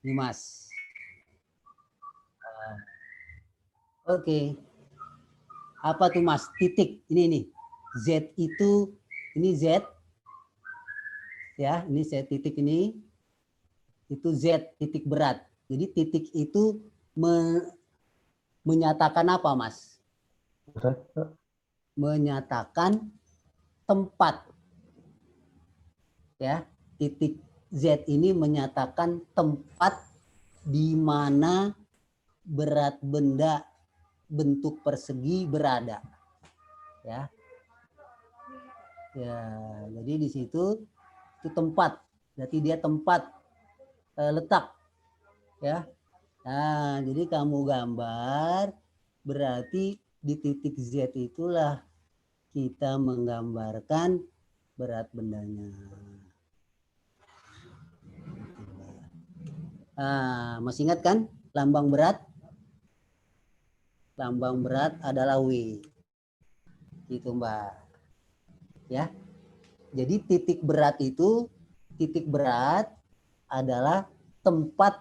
Ini Mas. Oke. Apa tuh Mas? Titik. Ini nih. Z itu, ini Z. Ya, ini Z titik ini. Itu Z titik berat. Jadi titik itu menyatakan apa Mas? Menyatakan tempat. Ya, titik Z ini menyatakan tempat di mana berat benda bentuk persegi berada. Ya. Ya, jadi di situ itu tempat. Berarti dia tempat letak. Ya. Nah, jadi kamu gambar berarti di titik Z itulah kita menggambarkan berat bendanya. Nah, masih ingat kan lambang berat? Lambang berat adalah W. Gitu Mbak. Ya. Jadi titik berat itu, titik berat adalah tempat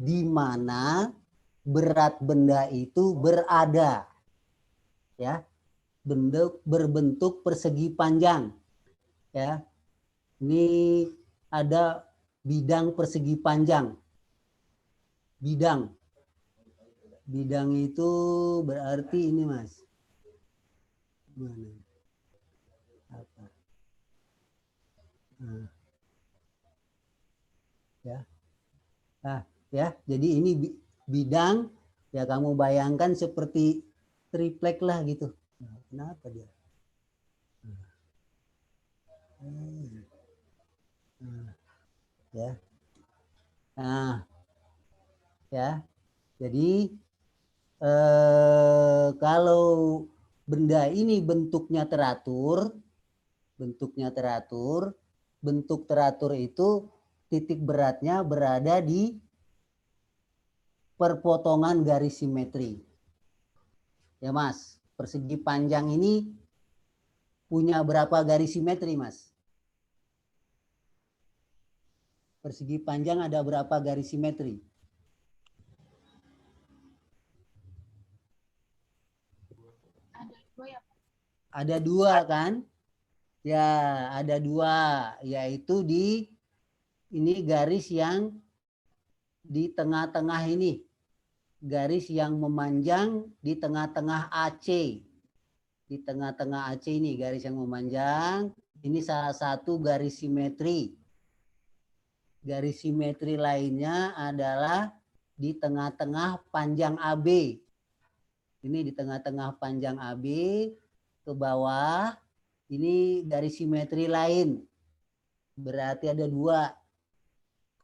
di mana berat benda itu berada. Ya. Berbentuk persegi panjang. Ya. Ini ada bidang persegi panjang. Bidang. Bidang itu berarti ini Mas. Mana? Apa? Nah. Ya. Nah, ya. Jadi ini bidang, ya kamu bayangkan seperti triplek lah gitu. Nah, kenapa dia? Nah, ya. Nah, ya. Jadi kalau benda ini bentuknya teratur, bentuk teratur itu titik beratnya berada di perpotongan garis simetri. Ya Mas, persegi panjang ini punya berapa garis simetri Mas? Persegi panjang ada berapa garis simetri? Ada dua kan? Ya, ada dua, yaitu di ini garis yang di tengah-tengah ini. Garis yang memanjang di tengah-tengah AC. Di tengah-tengah AC ini garis yang memanjang. Ini salah satu garis simetri. Garis simetri lainnya adalah di tengah-tengah panjang AB. Ini di tengah-tengah panjang AB ke bawah. Ini garis simetri lain. Berarti ada dua.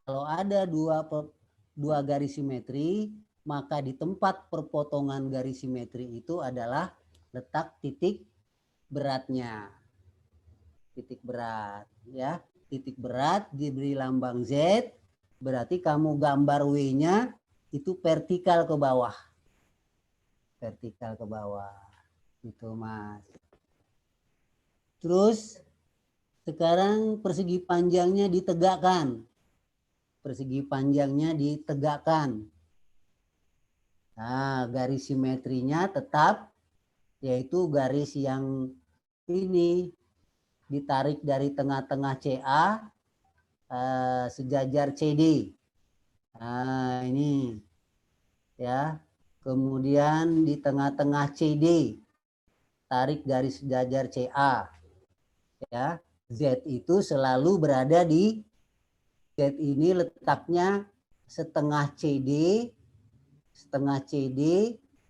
Kalau ada dua garis simetri, maka di tempat perpotongan garis simetri itu adalah letak titik beratnya. Titik berat, ya. Titik berat diberi lambang Z, berarti kamu gambar W-nya itu vertikal ke bawah. Vertikal ke bawah. Itu, Mas. Terus sekarang persegi panjangnya ditegakkan. Persegi panjangnya ditegakkan. Nah, garis simetrinya tetap yaitu garis yang ini ditarik dari tengah-tengah CA sejajar CD. Nah, ini ya. Kemudian di tengah-tengah CD tarik garis sejajar CA. Ya. Z itu selalu berada di Z ini letaknya setengah CD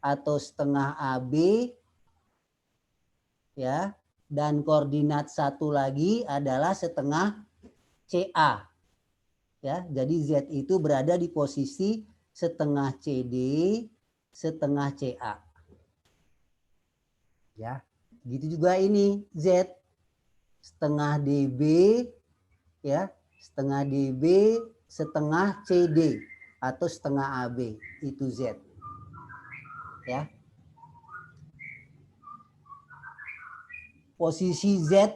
atau setengah AB, ya, dan koordinat satu lagi adalah setengah CA, ya. Jadi Z itu berada di posisi setengah CD, setengah CA, ya. Gitu juga ini Z setengah DB, ya, setengah DB, setengah CD atau setengah AB, itu Z. Ya. Posisi Z,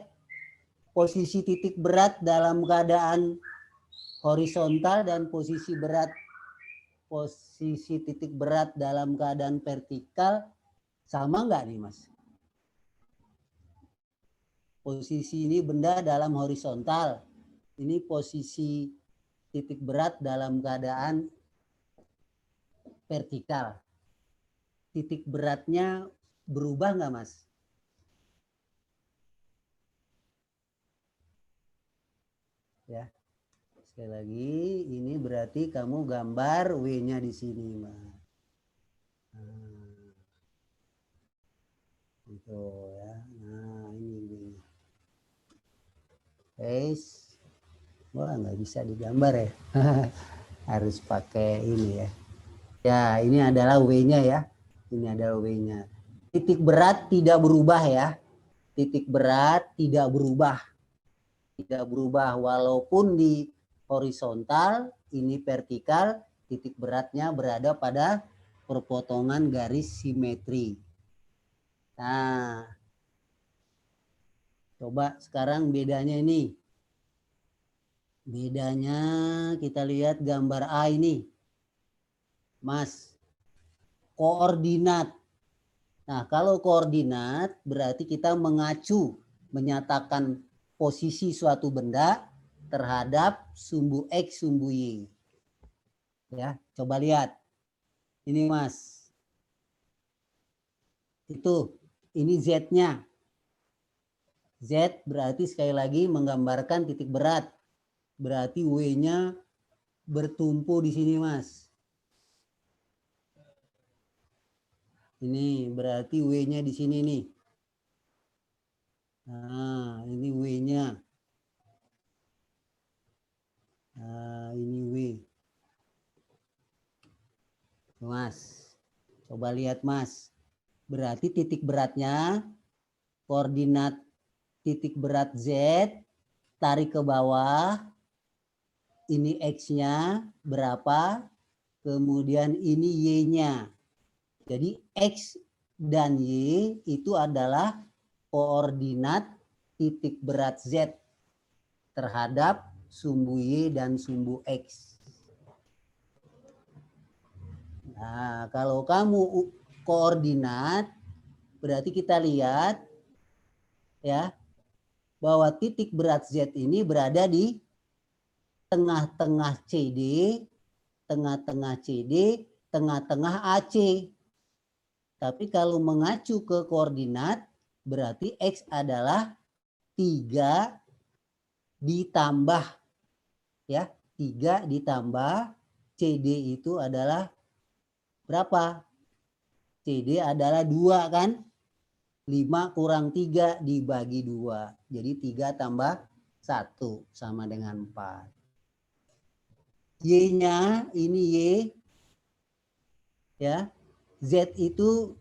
posisi titik berat dalam keadaan horizontal dan posisi titik berat dalam keadaan vertikal sama nggak nih Mas? Posisi ini benda dalam horizontal, ini posisi titik berat dalam keadaan vertikal. Titik beratnya berubah nggak Mas? Ya, sekali lagi ini berarti kamu gambar W-nya di sini Mas. Nah, itu ya. Nah ini. Guys, wah nggak bisa digambar ya. Harus pakai ini ya. Ya, ini adalah W-nya ya. Ini adalah W-nya. Titik berat tidak berubah ya. Titik berat tidak berubah. Tidak berubah walaupun di horizontal, ini vertikal, titik beratnya berada pada perpotongan garis simetri. Nah, coba sekarang bedanya ini. Bedanya kita lihat gambar A ini. Mas, koordinat. Nah, kalau koordinat berarti kita mengacu, menyatakan posisi suatu benda terhadap sumbu X, sumbu Y. Ya, coba lihat. Ini Mas. Itu, ini Z-nya. Z berarti sekali lagi menggambarkan titik berat. Berarti W-nya bertumpu di sini Mas. Ini berarti W-nya di sini nih. Nah, ini W-nya. Nah, ini W. Mas, coba lihat Mas. Berarti titik beratnya, koordinat titik berat Z, tarik ke bawah. Ini X-nya berapa, kemudian ini Y-nya. Jadi X dan Y itu adalah koordinat titik berat Z terhadap sumbu Y dan sumbu X. Nah, kalau kamu koordinat, berarti kita lihat ya bahwa titik berat Z ini berada di tengah-tengah CD, tengah-tengah CD, tengah-tengah AC. Tapi kalau mengacu ke koordinat, berarti X adalah 3 ditambah ya, 3 ditambah CD itu adalah berapa? CD adalah 2 kan? 5 kurang 3 dibagi 2. Jadi 3 tambah 1 sama dengan 4. Y-nya ini Y ya. Z itu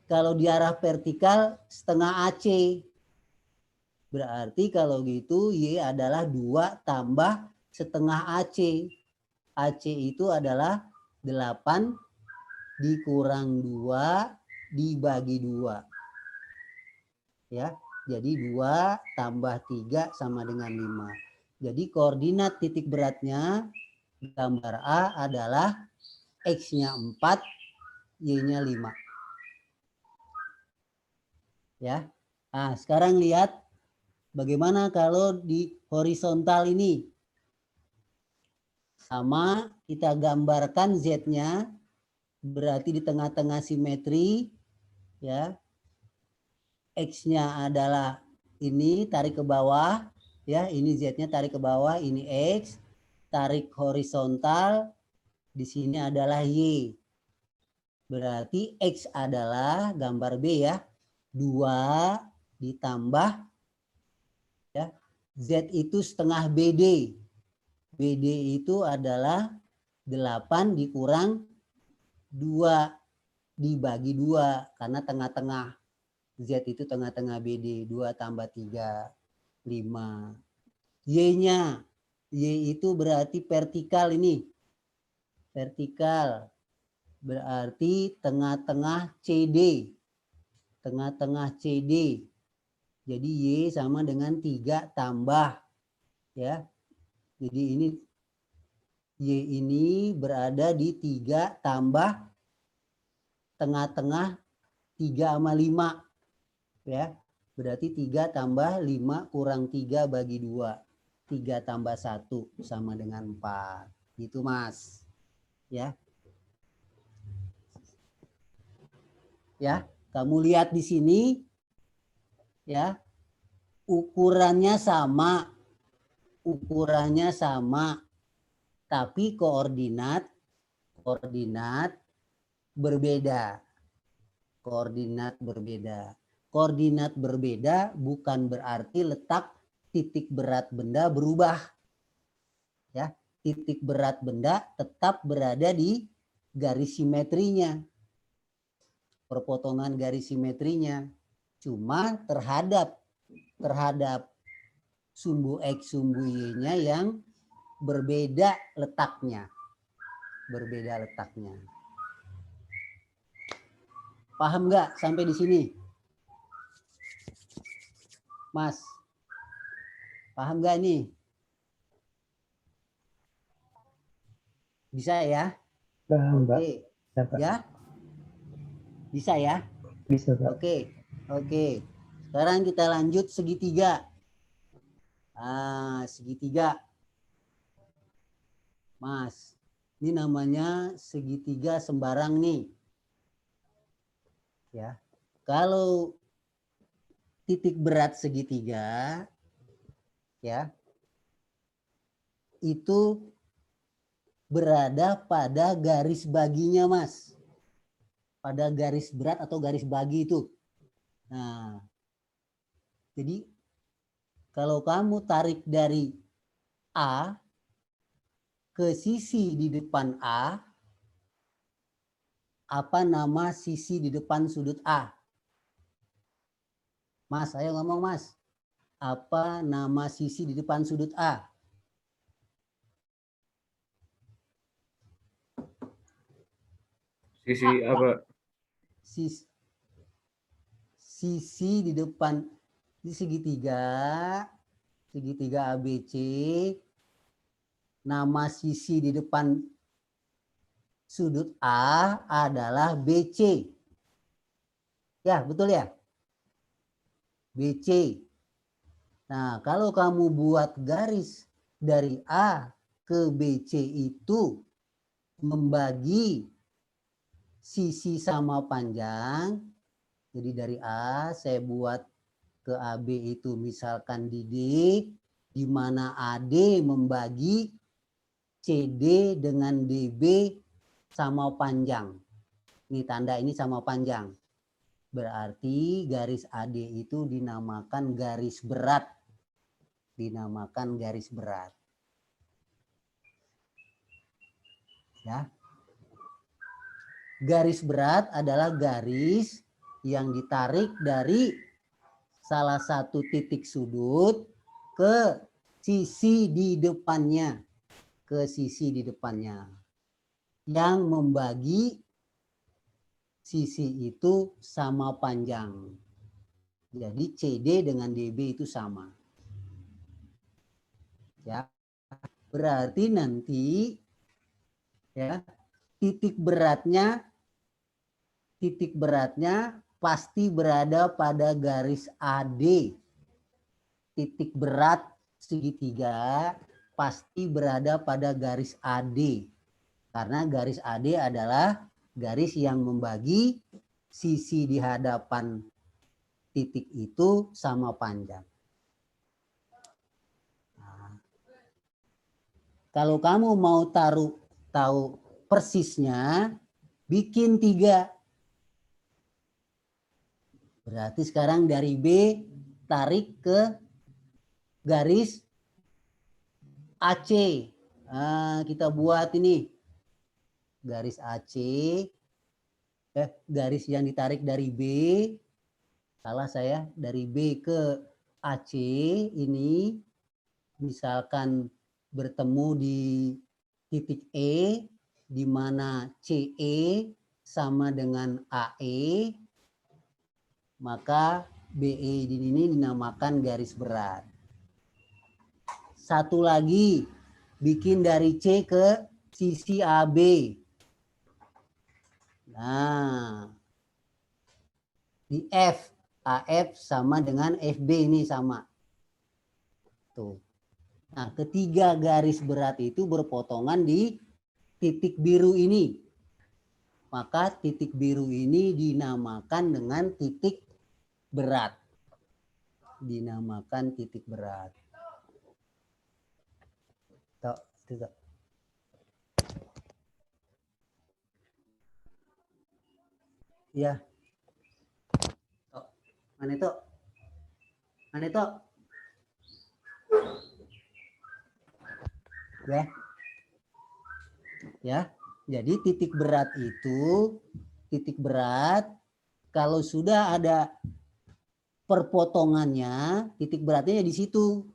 kalau di arah vertikal setengah AC. Berarti kalau gitu Y adalah 2 tambah setengah AC. AC itu adalah 8 dikurang 2 dibagi 2. Ya, jadi 2 tambah 3 sama dengan 5. Jadi koordinat titik beratnya gambar A adalah X-nya 4, Y-nya 5. Ya. Nah, sekarang lihat bagaimana kalau di horizontal ini. Sama, kita gambarkan Z-nya berarti di tengah-tengah simetri ya. X-nya adalah ini, tarik ke bawah ya, ini Z-nya tarik ke bawah, ini X, tarik horizontal, di sini adalah Y. Berarti X adalah gambar B ya, 2 ditambah ya, Z itu setengah BD. BD itu adalah 8 dikurang 2 dibagi 2 karena tengah-tengah. Z itu tengah-tengah BD, 2 tambah 3, 5. Y-nya, Y itu berarti vertikal ini. Vertikal, berarti tengah-tengah CD. Tengah-tengah CD. Jadi Y sama dengan 3 tambah. Ya. Jadi ini Y ini berada di 3 tambah tengah-tengah 3 sama 5. Ya. Berarti 3 tambah 5 kurang 3 bagi 2. 3 tambah 1 sama dengan 4. Gitu, Mas. Ya. Ya, kamu lihat di sini ya. Ukurannya sama. Tapi koordinat berbeda. Koordinat berbeda bukan berarti letak titik berat benda berubah. Ya, titik berat benda tetap berada di garis simetrinya. Perpotongan garis simetrinya. Cuma terhadap sumbu X, sumbu Y-nya yang berbeda letaknya. Paham nggak sampai di sini? Mas, paham nggak nih? Bisa ya? Oke. Ya? Bisa ya? Bisa, Pak. Oke. Sekarang kita lanjut segitiga. Segitiga. Mas, ini namanya segitiga sembarang nih. Ya. Kalau titik berat segitiga ya itu berada pada garis baginya, Mas. Pada garis berat atau garis bagi itu. Nah, jadi kalau kamu tarik dari A ke sisi di depan A, apa nama sisi di depan sudut A? Mas, ayo ngomong, Mas. Apa nama sisi di depan sudut A? Sisi apa? Sisi di depan di segitiga ABC. Nama sisi di depan sudut A adalah BC. Ya, betul ya? BC. Nah, kalau kamu buat garis dari A ke BC itu membagi sisi sama panjang. Jadi dari A saya buat ke AB itu misalkan di D, di mana AD membagi CD dengan DB sama panjang. Ini tanda ini sama panjang. Berarti garis AD itu dinamakan garis berat. Ya. Garis berat adalah garis yang ditarik dari salah satu titik sudut ke sisi di depannya. Yang membagi sisi itu sama panjang. Jadi CD dengan DB itu sama. Ya. Berarti nanti ya titik beratnya pasti berada pada garis AD. Titik berat segitiga pasti berada pada garis AD. Karena garis AD adalah garis yang membagi sisi di hadapan titik itu sama panjang. Nah, kalau kamu mau tahu persisnya, bikin 3. Berarti sekarang dari B tarik ke garis AC. Nah, kita buat ini garis AC. Garis yang ditarik dari B. Salah saya, dari B ke AC ini misalkan bertemu di titik E, di mana CE sama dengan AE, maka BE ini dinamakan garis berat. Satu lagi, bikin dari C ke sisi AB. Nah, di F, AF sama dengan FB ini sama. Tuh. Nah, ketiga garis berat itu berpotongan di titik biru ini. Maka titik biru ini dinamakan dengan titik berat. Dinamakan titik berat. Tuh, tuh. Ya. Tuh. Mana itu? Mana itu? Ya. Ya. Jadi titik berat itu, titik berat kalau sudah ada perpotongannya, titik beratnya di situ.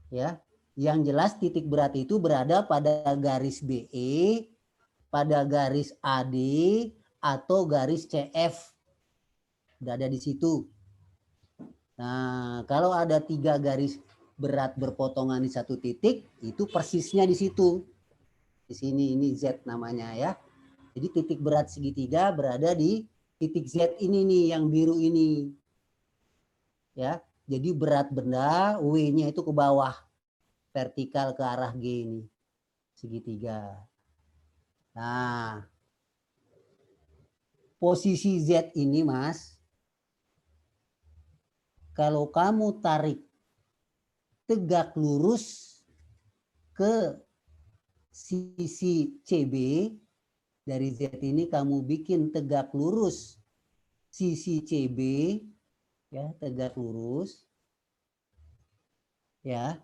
Ya. Yang jelas titik berat itu berada pada garis BE, pada garis AD atau garis CF. Berada di situ. Nah, kalau ada 3 garis berat berpotongan di satu titik, itu persisnya di situ. Di sini ini Z namanya ya. Jadi titik berat segitiga berada di titik Z ini nih yang biru ini. Ya. Jadi berat benda W-nya itu ke bawah, vertikal ke arah G ini. Segitiga. Nah, posisi Z ini Mas, kalau kamu tarik tegak lurus ke sisi CB, dari Z ini kamu bikin tegak lurus sisi CB, ya tegak lurus, ya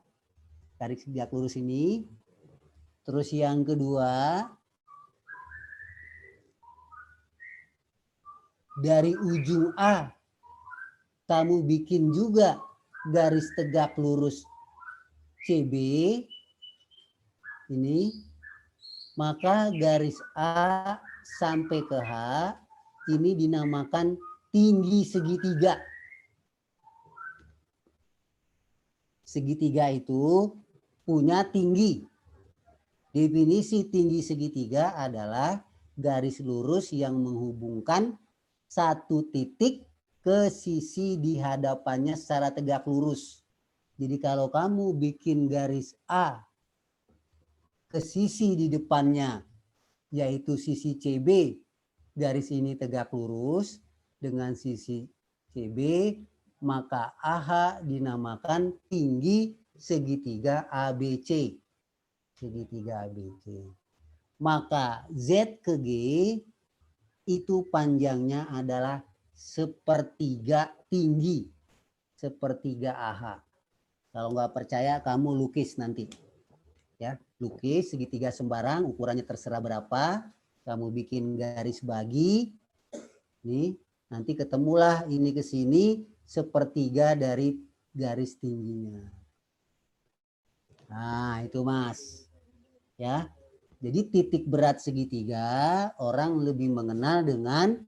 tarik tegak lurus ini. Terus yang kedua, dari ujung A kamu bikin juga garis tegak lurus CB ini, maka garis A sampai ke H ini dinamakan tinggi segitiga. Segitiga itu punya tinggi. Definisi tinggi segitiga adalah garis lurus yang menghubungkan satu titik ke sisi di hadapannya secara tegak lurus. Jadi kalau kamu bikin garis A ke sisi di depannya, yaitu sisi CB, garis ini tegak lurus dengan sisi CB, maka AH dinamakan tinggi segitiga ABC. Segitiga ABC. Maka Z ke G itu panjangnya adalah sepertiga tinggi. Sepertiga AH. Kalau nggak percaya kamu lukis nanti. Ya, lukis segitiga sembarang, ukurannya terserah berapa. Kamu bikin garis bagi. Nih, nanti ketemulah ini ke sini sepertiga dari garis tingginya. Nah, itu Mas. Ya. Jadi titik berat segitiga orang lebih mengenal dengan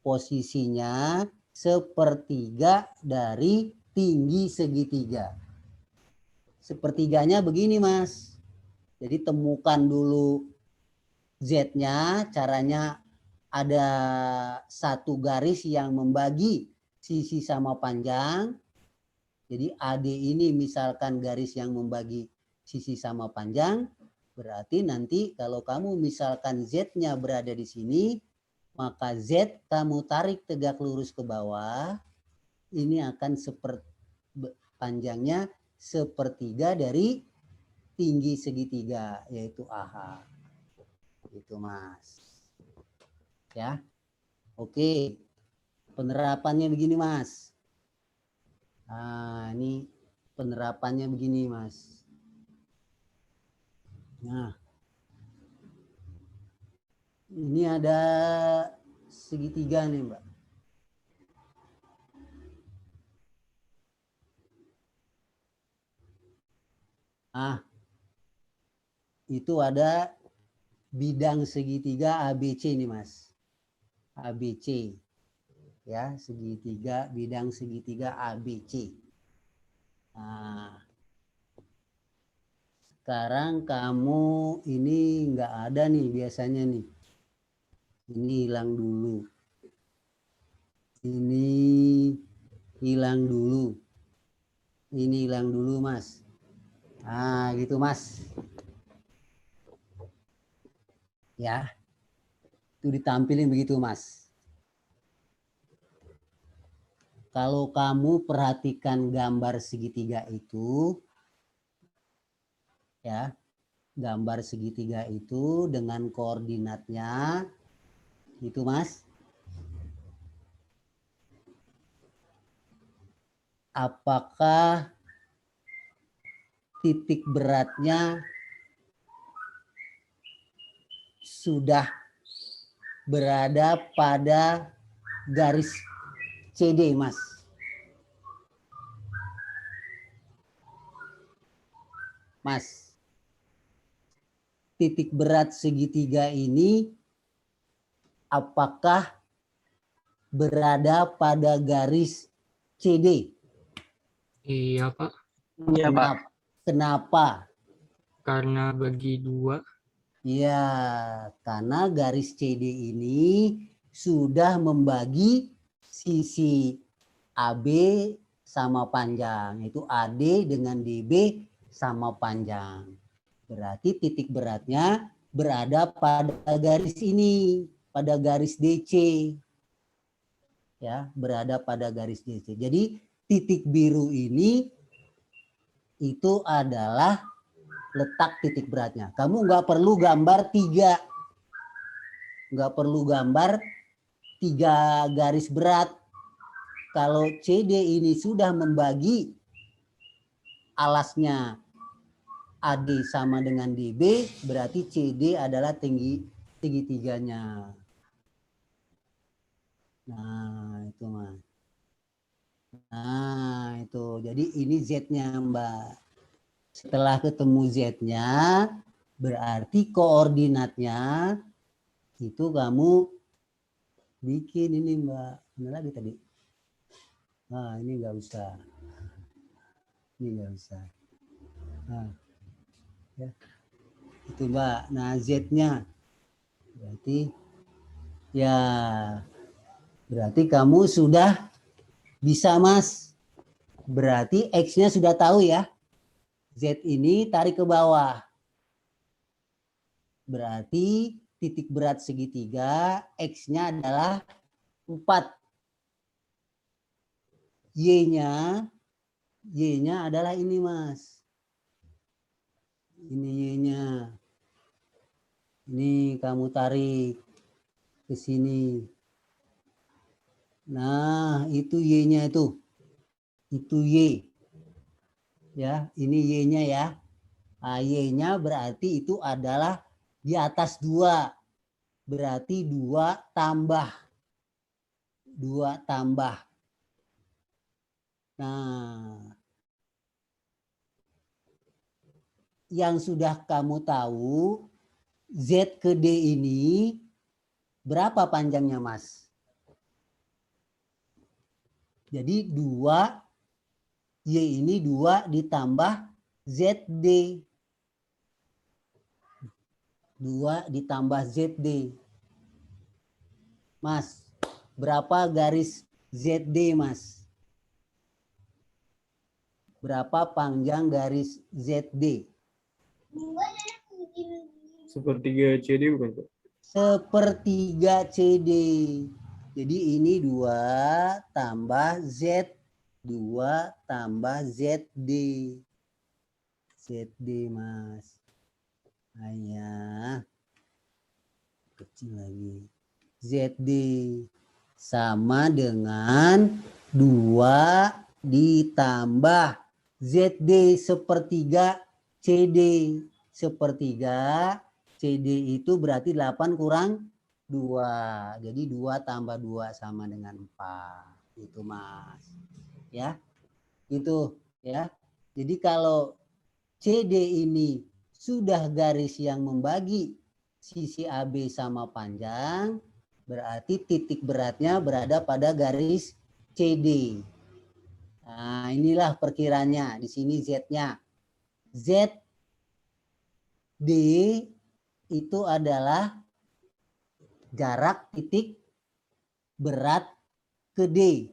posisinya sepertiga dari tinggi segitiga. Sepertiganya begini Mas. Jadi temukan dulu Z-nya, caranya ada satu garis yang membagi sisi sama panjang. Jadi AD ini misalkan garis yang membagi sisi sama panjang, berarti nanti kalau kamu misalkan Z-nya berada di sini, maka Z kamu tarik tegak lurus ke bawah, ini akan panjangnya sepertiga dari tinggi segitiga, yaitu AH. Itu Mas. Ya. Oke. Penerapannya begini Mas. Nah, ini penerapannya begini Mas. Nah, ini ada segitiga nih Mbak. Nah, itu ada bidang segitiga ABC nih Mas. ABC. Ya, segitiga, bidang segitiga ABC. Nah, Sekarang kamu ini nggak ada nih biasanya nih. Ini hilang dulu. Ini hilang dulu. Ini hilang dulu, Mas. Nah, gitu, Mas. Ya, itu ditampilin begitu, Mas. Kalau kamu perhatikan gambar segitiga itu, ya, gambar segitiga itu dengan koordinatnya, itu, Mas. Apakah titik beratnya sudah berada pada garis CD, Mas? Mas, titik berat segitiga ini apakah berada pada garis CD? Iya, Pak. Iya, Pak. Kenapa? Karena bagi 2. Ya, karena garis CD ini sudah membagi sisi AB sama panjang, itu AD dengan DB sama panjang. Berarti titik beratnya berada pada garis ini, pada garis DC. Ya, berada pada garis DC. Jadi titik biru ini itu adalah letak titik beratnya. Kamu nggak perlu gambar 3. Nggak perlu gambar 3 garis berat. Kalau CD ini sudah membagi alasnya AD sama dengan DB, berarti CD adalah tinggi-tiganya. Nah, itu Mas. Nah, itu. Jadi ini Z-nya, Mbak. Setelah ketemu Z-nya, berarti koordinatnya itu kamu bikin ini, Mbak. Mana lagi tadi? Nah, ini nggak usah. Ini nggak usah. Nah, ya. Itu, Mbak. Nah, Z-nya. Berarti kamu sudah bisa, Mas. Berarti X-nya sudah tahu ya. Z ini tarik ke bawah. Berarti titik berat segitiga, X-nya adalah 4. Y-nya adalah ini, Mas. Ini Y-nya. Ini kamu tarik ke sini. Nah, itu Y-nya itu. Itu Y. Ya, ini Y-nya ya. Nah, Y-nya berarti itu adalah di atas 2. Berarti 2 tambah. 2 tambah. Nah, yang sudah kamu tahu, Z ke D ini berapa panjangnya, Mas? Jadi 2, Y ini 2 ditambah ZD. 2 ditambah ZD. Mas, berapa garis ZD, Mas? Berapa panjang garis ZD? Sepertiga CD bukan, Pak? Sepertiga CD. Jadi ini 2 tambah Z. 2 tambah ZD. ZD, Mas. Ayah. Kecil lagi. ZD sama dengan 2 ditambah ZD sepertiga CD. Sepertiga CD itu berarti 8 kurang 2. Jadi 2 tambah 2 sama dengan 4. Itu, Mas. Ya. Itu ya. Jadi kalau CD ini sudah garis yang membagi sisi AB sama panjang, berarti titik beratnya berada pada garis CD. Nah, inilah perkiranya. Di sini Z-nya. Z D itu adalah jarak titik berat ke D.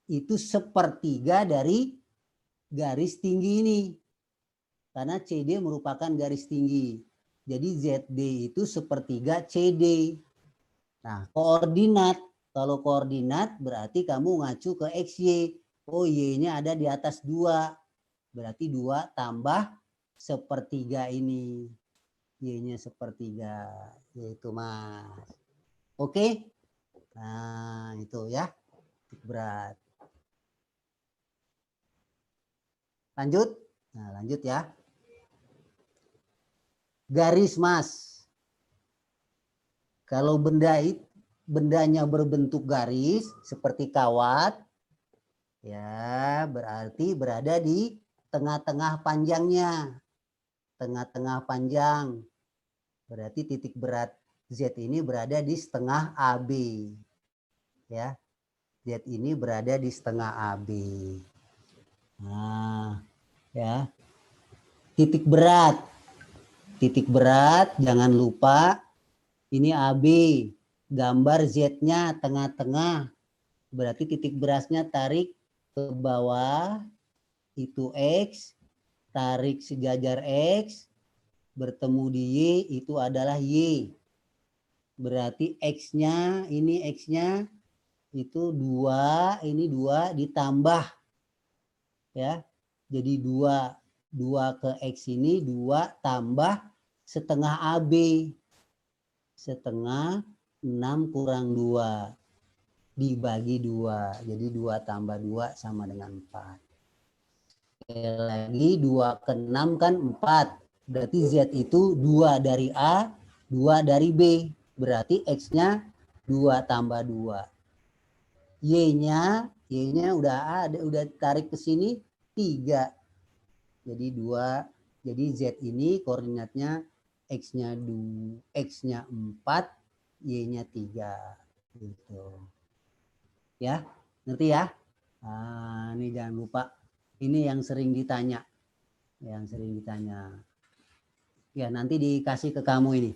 Itu sepertiga dari garis tinggi ini. Karena CD merupakan garis tinggi. Jadi ZD itu sepertiga CD. Nah, koordinat. Kalau koordinat berarti kamu ngacu ke XY. Oh, Y-nya ada di atas 2. Berarti 2 tambah sepertiga ini. Y-nya sepertiga. Yaitu Mas. Oke? Nah, itu ya. Titik berat. Lanjut? Nah, lanjut ya. Garis Mas. Kalau bendanya berbentuk garis seperti kawat, ya berarti berada di tengah-tengah panjangnya. Tengah-tengah panjang. Berarti titik berat Z ini berada di setengah AB. Ya. Z ini berada di setengah AB. Nah, ya. Titik berat. Titik berat jangan lupa ini AB. Gambar Z-nya tengah-tengah. Berarti titik beratnya tarik ke bawah. Itu X. Tarik sejajar X. Bertemu di Y. Itu adalah Y. Berarti X-nya. Ini X-nya. Itu 2. Ini 2 ditambah. Ya. Jadi 2. 2 ke X ini. 2 tambah setengah AB. Setengah 6 kurang 2 dibagi 2. Jadi 2 tambah 2 sama dengan 4. Sekali lagi 2 ke 6 kan 4. Berarti Z itu 2 dari A, 2 dari B. Berarti X-nya 2 tambah 2. Y-nya udah tarik ke sini 3. Jadi 2. Jadi Z ini koordinatnya X-nya 4, Y-nya 3. Gitu. Ya, ngerti ya? Nah, ini jangan lupa. Ini yang sering ditanya. Yang sering ditanya. Ya, nanti dikasih ke kamu ini.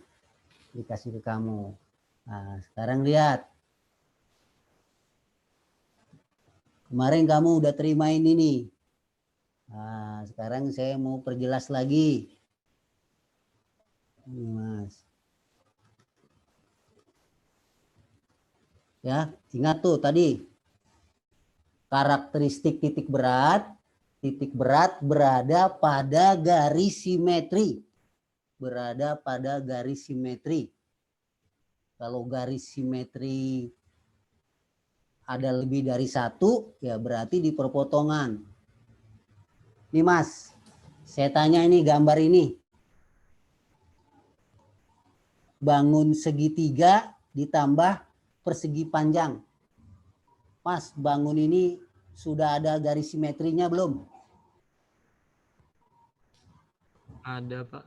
Dikasih ke kamu. Nah, sekarang lihat. Kemarin kamu udah terimain ini. Nah, sekarang saya mau perjelas lagi. Ini, Mas. Ya, ingat tuh tadi. Karakteristik titik berat berada pada garis simetri. Berada pada garis simetri. Kalau garis simetri ada lebih dari 1, ya berarti di perpotongan. Nih Mas, saya tanya ini gambar ini. Bangun segitiga ditambah persegi panjang. Mas, bangun ini sudah ada garis simetrinya belum? Ada, Pak.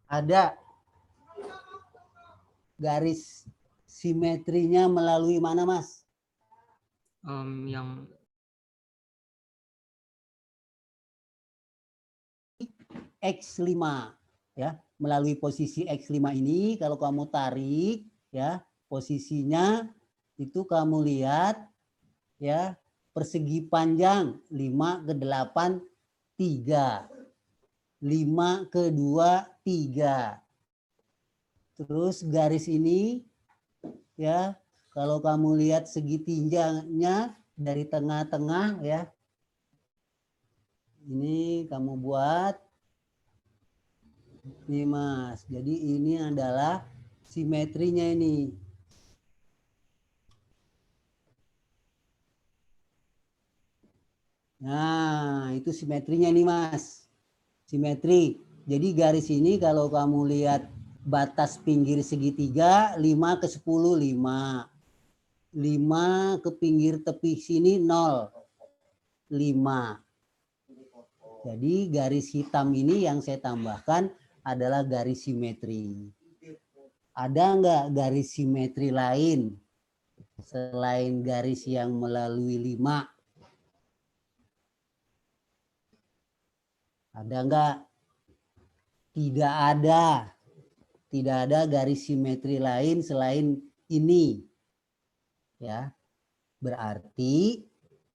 Ada. Garis simetrinya melalui mana, Mas? Yang X5 ya, melalui posisi X5 ini kalau kamu tarik ya, posisinya itu kamu lihat ya, persegi panjang 5 ke 8 3. 5 ke 2 3. Terus garis ini ya, kalau kamu lihat segitiganya dari tengah-tengah ya. Ini kamu buat. Nih Mas, jadi ini adalah simetrinya ini. Nah, itu simetrinya nih Mas. Simetri. Jadi garis ini kalau kamu lihat batas pinggir segitiga 5 ke 10, 5. 5 ke pinggir tepi sini 0. 5. Jadi garis hitam ini yang saya tambahkan adalah garis simetri. Ada nggak garis simetri lain selain garis yang melalui 5? Ada nggak? Tidak ada garis simetri lain selain ini. Ya. Berarti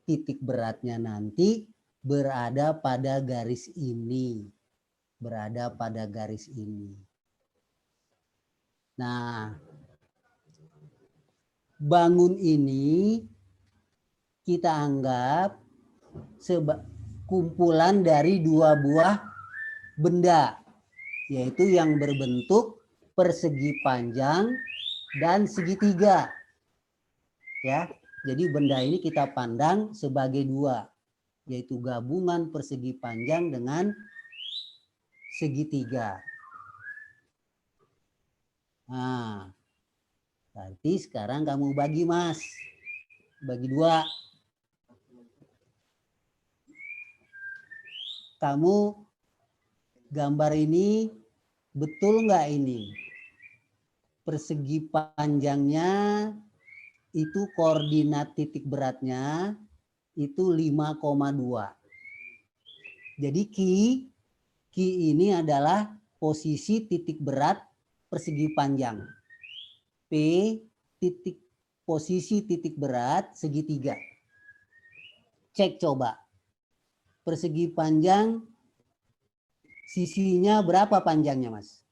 titik beratnya nanti berada pada garis ini. Berada pada garis ini. Nah, bangun ini kita anggap kumpulan dari dua buah benda, yaitu yang berbentuk persegi panjang dan segitiga. Ya, jadi benda ini kita pandang sebagai dua, yaitu gabungan persegi panjang dengan segitiga. Nah, berarti sekarang kamu bagi, Mas. Bagi dua. Kamu gambar ini betul nggak ini? Persegi panjangnya itu koordinat titik beratnya itu 5,2. Jadi Ki ini adalah posisi titik berat persegi panjang. P posisi titik berat segitiga. Cek coba. Persegi panjang sisinya berapa panjangnya, Mas?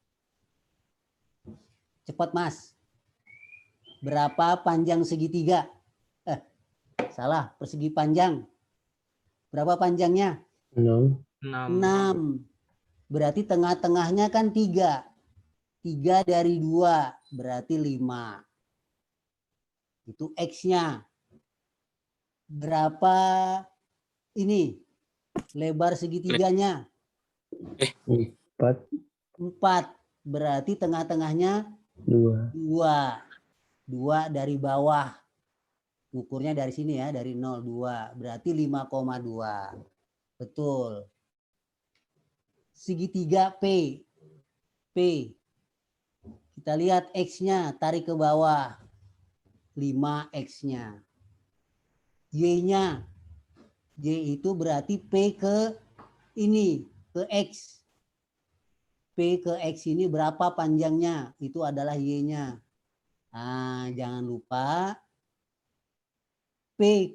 Cepat, Mas. Berapa panjang segitiga? Salah, persegi panjang. Berapa panjangnya? 6. 6. Berarti tengah-tengahnya kan 3. 3 dari 2 berarti 5. Itu X-nya. Berapa ini lebar segitiganya? 4. 4. Berarti tengah-tengahnya 2. 2 dari bawah. Ukurnya dari sini ya, dari 0,2. Berarti 5,2. Betul. Segitiga P. Kita lihat X-nya, tarik ke bawah. 5X-nya. Y-nya. Y itu berarti P ke ini, ke X. P ke X ini berapa panjangnya? Itu adalah Y-nya. Nah, jangan lupa P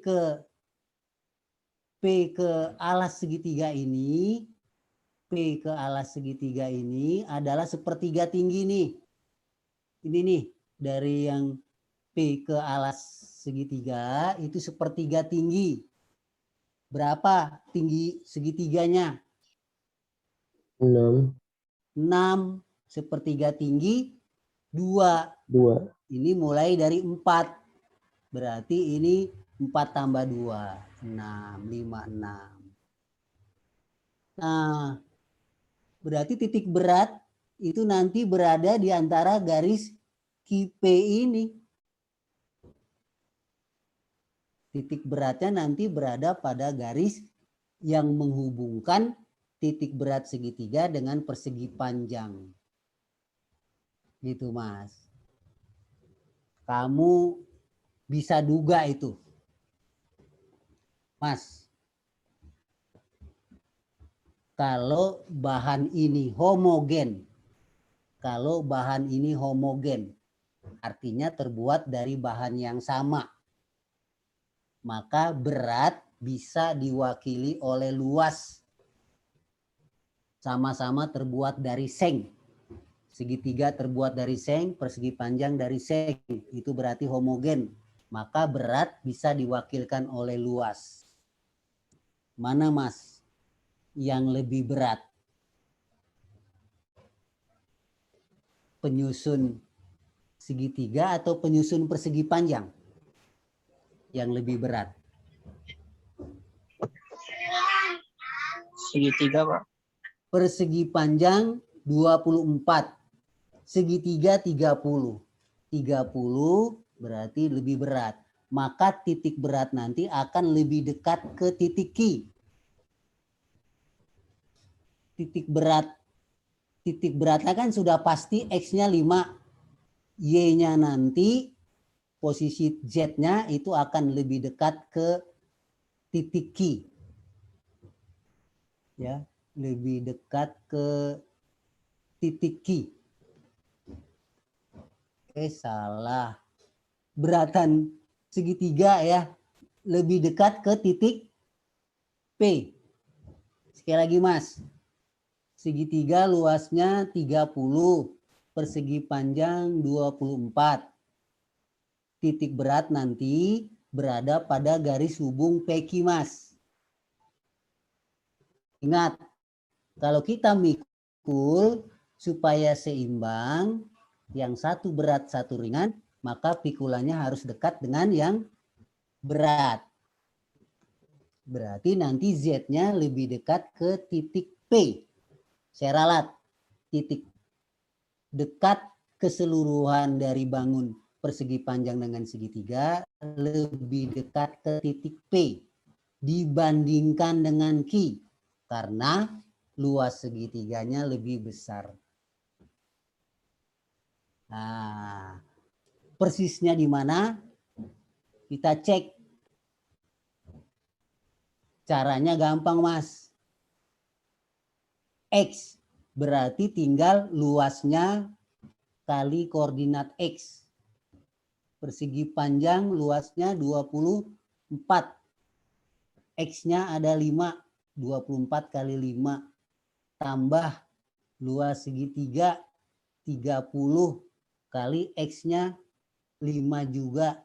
ke alas segitiga ini, P ke alas segitiga ini adalah sepertiga tinggi nih. Ini nih, dari yang P ke alas segitiga itu sepertiga tinggi. Berapa tinggi segitiganya? 6. 6. Sepertiga tinggi 2. 2. Ini mulai dari 4. Berarti ini 4 tambah 2. 6. 5, 6. Nah, berarti titik berat itu nanti berada di antara garis QP ini. Titik beratnya nanti berada pada garis yang menghubungkan titik berat segitiga dengan persegi panjang. Gitu, Mas. Kamu bisa duga itu. Mas, kalau bahan ini homogen, artinya terbuat dari bahan yang sama, maka berat bisa diwakili oleh luas. Sama-sama terbuat dari seng. Segitiga terbuat dari seng, persegi panjang dari seng. Itu berarti homogen. Maka berat bisa diwakilkan oleh luas. Mana, Mas, yang lebih berat? Penyusun segitiga atau penyusun persegi panjang? Yang lebih berat? Segitiga, Pak. Persegi panjang 24, segitiga 30. 30 berarti lebih berat. Maka titik berat nanti akan lebih dekat ke titik Q. Titik beratnya kan sudah pasti X-nya 5. Y-nya nanti posisi Z-nya itu akan lebih dekat ke titik Q. Ya, lebih dekat ke titik Q. Salah. Beratan segitiga ya. Lebih dekat ke titik P. Sekali lagi Mas. Segitiga luasnya 30. Persegi panjang 24. Titik berat nanti berada pada garis hubung PQ Mas. Ingat, kalau kita mikul supaya seimbang, yang satu berat, satu ringan, maka pikulannya harus dekat dengan yang berat. Berarti nanti Z-nya lebih dekat ke titik P. Saya ralat. Titik dekat keseluruhan dari bangun persegi panjang dengan segitiga lebih dekat ke titik P dibandingkan dengan Q. Karena luas segitiganya lebih besar. Nah, persisnya di mana? Kita cek. Caranya gampang, Mas. X berarti tinggal luasnya kali koordinat X. Persegi panjang luasnya 24. X-nya ada 5. 24 kali 5. Tambah luas segitiga 30 kali X-nya 5 juga.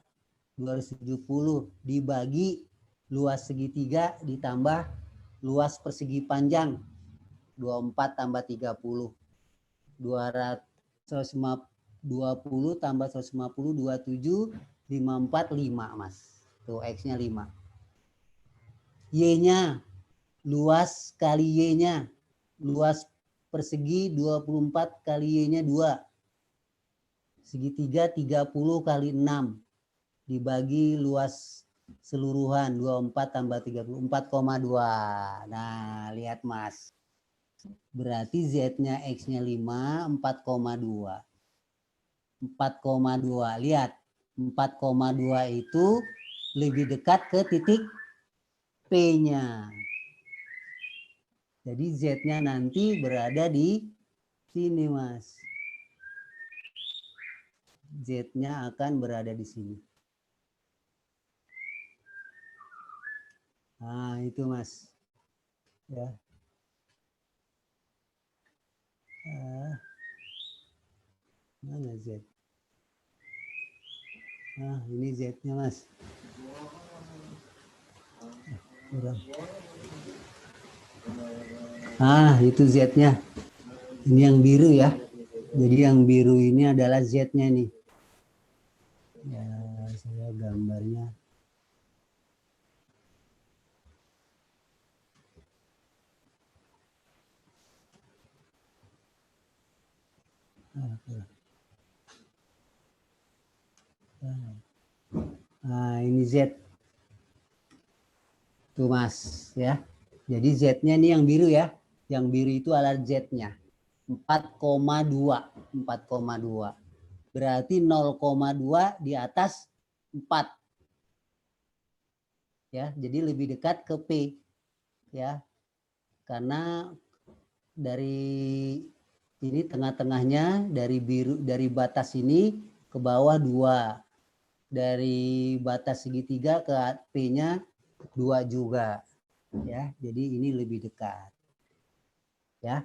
270 dibagi luas segitiga ditambah luas persegi panjang 24 tambah 30 250 20 tambah 150 27 54 5 Mas. Tuh X-nya 5. Y-nya luas kali Y-nya. Luas persegi 24 kali Y-nya 2. Segitiga 30 kali 6 dibagi luas seluruhan 24 tambah 30 4,2. Nah, lihat Mas. Berarti Z-nya X-nya 5 4,2. 4,2. Lihat. 4,2 itu lebih dekat ke titik P-nya. Jadi Z-nya nanti berada di sini, Mas. Z-nya akan berada di sini. Nah, itu Mas. Ya. Mana Z? Nah, ini Z-nya, Mas. Kurang. Ah, itu Z-nya. Ini yang biru ya. Jadi yang biru ini adalah Z-nya nih. Ya, saya gambarnya. Nah, ini Z. Tuh Mas, ya. Jadi Z-nya ini yang biru ya. Yang biru itu adalah Z-nya. 4,2. 4,2. Berarti 0,2 di atas 4. Ya, jadi lebih dekat ke P. Ya. Karena dari ini tengah-tengahnya dari biru dari batas ini ke bawah 2. Dari batas segitiga ke P-nya 2 juga. Ya, jadi ini lebih dekat. Ya.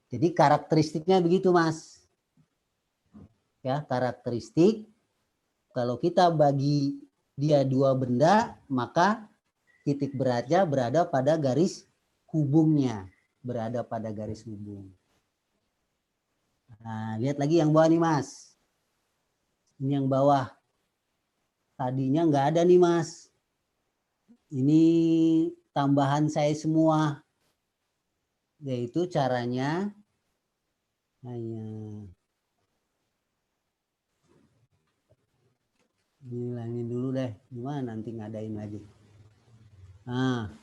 Jadi karakteristiknya begitu, Mas. Ya, karakteristik kalau kita bagi dia 2 benda, maka titik beratnya berada pada garis hubungnya, berada pada garis hubung. Nah, lihat lagi yang bawah nih, Mas. Ini yang bawah. Tadinya nggak ada nih, Mas. Ini tambahan saya semua. Yaitu caranya hanya hilangin dulu deh. Gimana nanti ngadain lagi. Nah,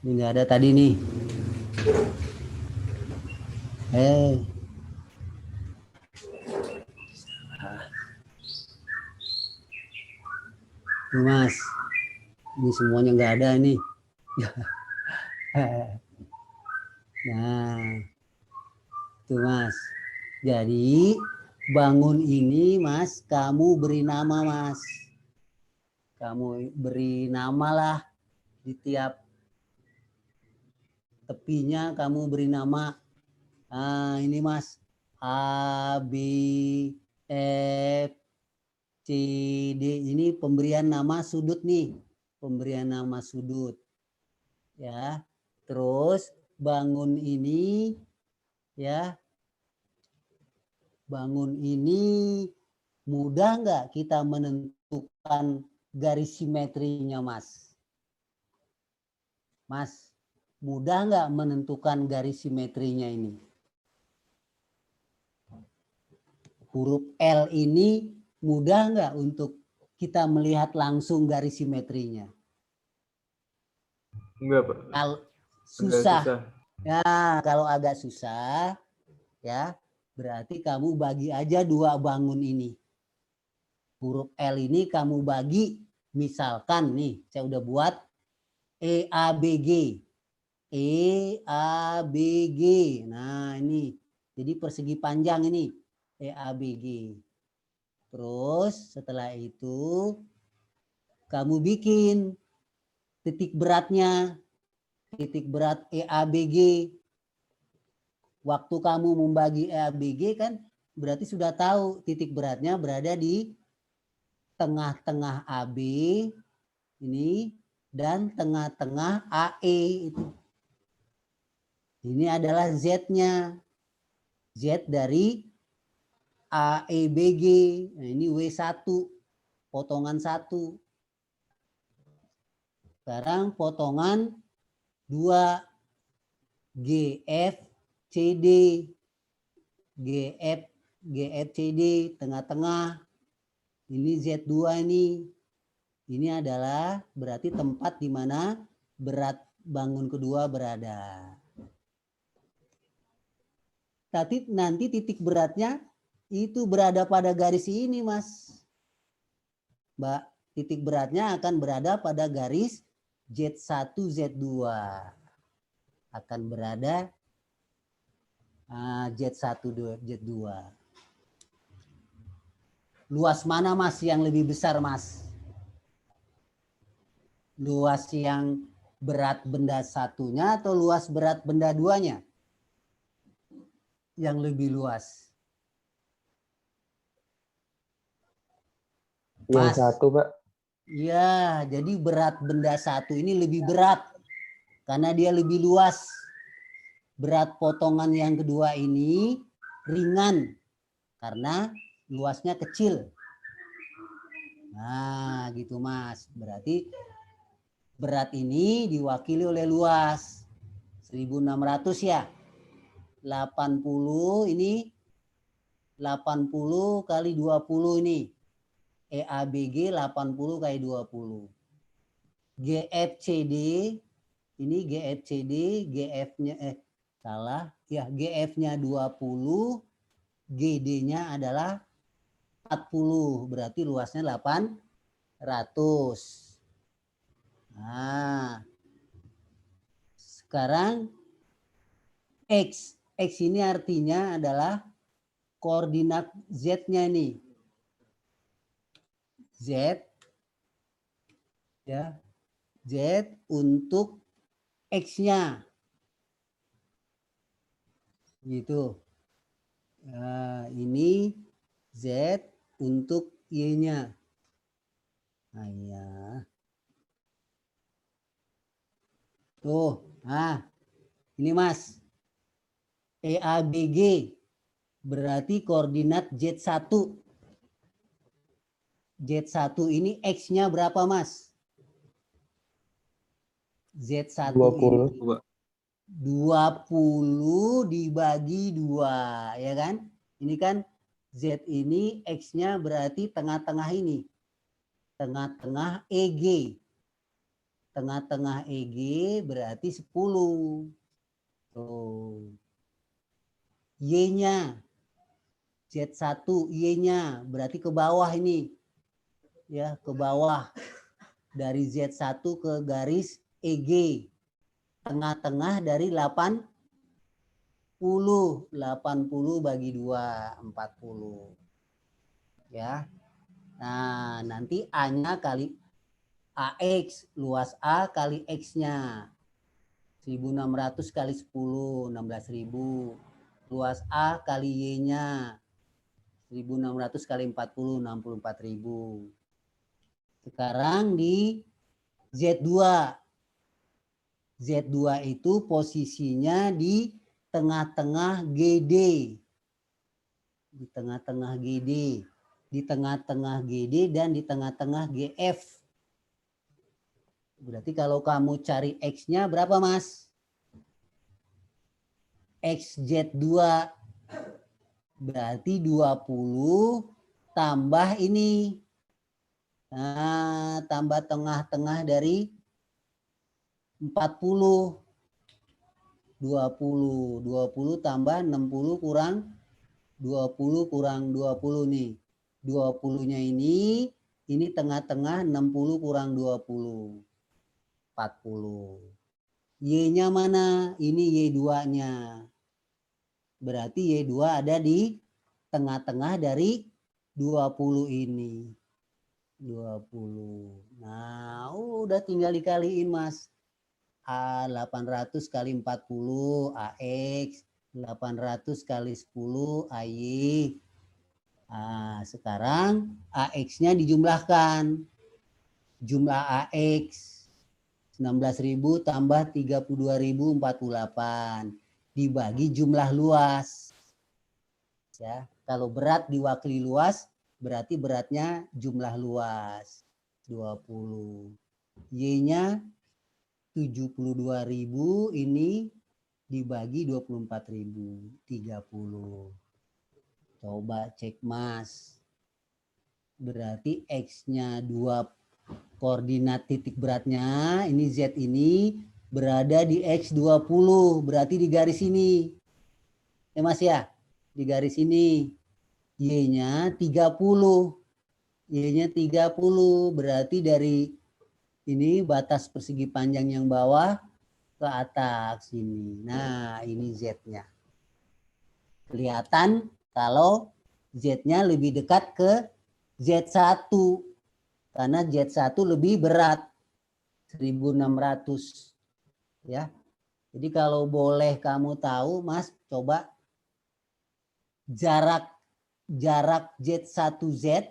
ini nggak ada tadi nih. Mas, ini semuanya nggak ada nih. Nah, Itu Mas. Jadi bangun ini Mas, kamu beri nama Mas. Kamu beri namalah di tiap tepinya kamu beri nama. Nah, ini Mas. A, B, F, C, D. Ini pemberian nama sudut nih. Pemberian nama sudut. Ya. Terus bangun ini ya. Bangun ini mudah nggak kita menentukan garis simetrinya, Mas? Mas, mudah nggak menentukan garis simetrinya ini? Huruf L ini mudah nggak untuk kita melihat langsung garis simetrinya? Enggak, Pak. Kalau Susah. Ya, kalau agak susah, ya berarti kamu bagi aja dua bangun ini. Huruf L ini kamu bagi, misalkan nih, saya udah buat EABG. EABG. Nah, ini. Jadi persegi panjang ini. EABG. Terus setelah itu kamu bikin titik beratnya. Titik berat EABG. Waktu kamu membagi EABG kan berarti sudah tahu titik beratnya berada di tengah-tengah AB ini dan tengah-tengah AE itu. Ini adalah Z-nya. Z dari AEBG. Nah, ini W1. Potongan 1. Sekarang potongan 2. GFCD. GFCD tengah-tengah. Ini Z2 ini. Ini adalah berarti tempat di mana berat bangun kedua berada. Tapi nanti titik beratnya itu berada pada garis ini, Mas. Mbak, titik beratnya akan berada pada garis Z1, Z2. Akan berada Z1, Z2. Luas mana, Mas, yang lebih besar, Mas? Luas yang berat benda satunya atau luas berat benda duanya? Yang lebih luas. Yang Mas, satu, Pak. iya, jadi berat benda satu ini lebih berat karena dia lebih luas. Berat potongan yang kedua ini ringan karena luasnya kecil. Nah, gitu Mas. Berarti berat ini diwakili oleh luas 1600 ya. 80 ini 80 kali 20 ini. EABG 80 kali 20. GFCD ini GFCD, GF-nya salah, ya GF-nya 20, GD-nya adalah 40, berarti luasnya 800. Nah, sekarang X. X ini artinya adalah koordinat Z-nya nih. Z. Ya. Z untuk X-nya. Gitu. Nah, ini Z untuk Y-nya. Nah, ya. Tuh, nah. Ini Mas. EABG berarti koordinat Z1. Z1 ini X-nya berapa, Mas? Z1 20. ini 20 dibagi 2, ya kan? Ini kan Z ini X-nya berarti tengah-tengah ini. Tengah-tengah EG. Tengah-tengah EG berarti 10. Tuh. Y-nya Z1 Y-nya berarti ke bawah ini. Ya, ke bawah. Dari Z1 ke garis EG. Tengah-tengah dari 8 80 bagi 2, 40. Ya. Nah, nanti A-nya kali AX, luas A kali X-nya. 1.600 kali 10, 16.000. Luas A kali Y-nya. 1.600 kali 40, 64.000. Sekarang di Z2. Z2 itu posisinya di tengah-tengah GD. Di tengah-tengah GD. Di tengah-tengah GD dan di tengah-tengah GF. Berarti kalau kamu cari X-nya berapa, Mas? XZ2 berarti 20 tambah ini. Nah, tambah tengah-tengah dari 40. 20 tambah 60 kurang 20 kurang 20 nih. 20-nya ini tengah-tengah 60 kurang 20. 40. Y-nya mana? Ini Y2-nya. Berarti Y2 ada di tengah-tengah dari 20 ini. 20. Nah, udah tinggal dikaliin, Mas. A 800 kali 40 AX, 800 kali 10 AY. Nah, sekarang AX-nya dijumlahkan. Jumlah AX 16.000 tambah 32.048 dibagi jumlah luas. Ya, kalau berat diwakili luas berarti beratnya jumlah luas 20. Y-nya 72.000 ini dibagi 24.000, 30. Coba cek, Mas. Berarti X-nya 2 koordinat titik beratnya, ini Z ini berada di X20, berarti di garis ini. Ya, Mas ya? Di garis ini. Y-nya 30. Y-nya 30, berarti dari ini batas persegi panjang yang bawah ke atas ini. Nah, ini Z-nya. Kelihatan kalau Z-nya lebih dekat ke Z1. Karena Z1 lebih berat. 1.600. Ya. Jadi kalau boleh kamu tahu, Mas, coba jarak Z1Z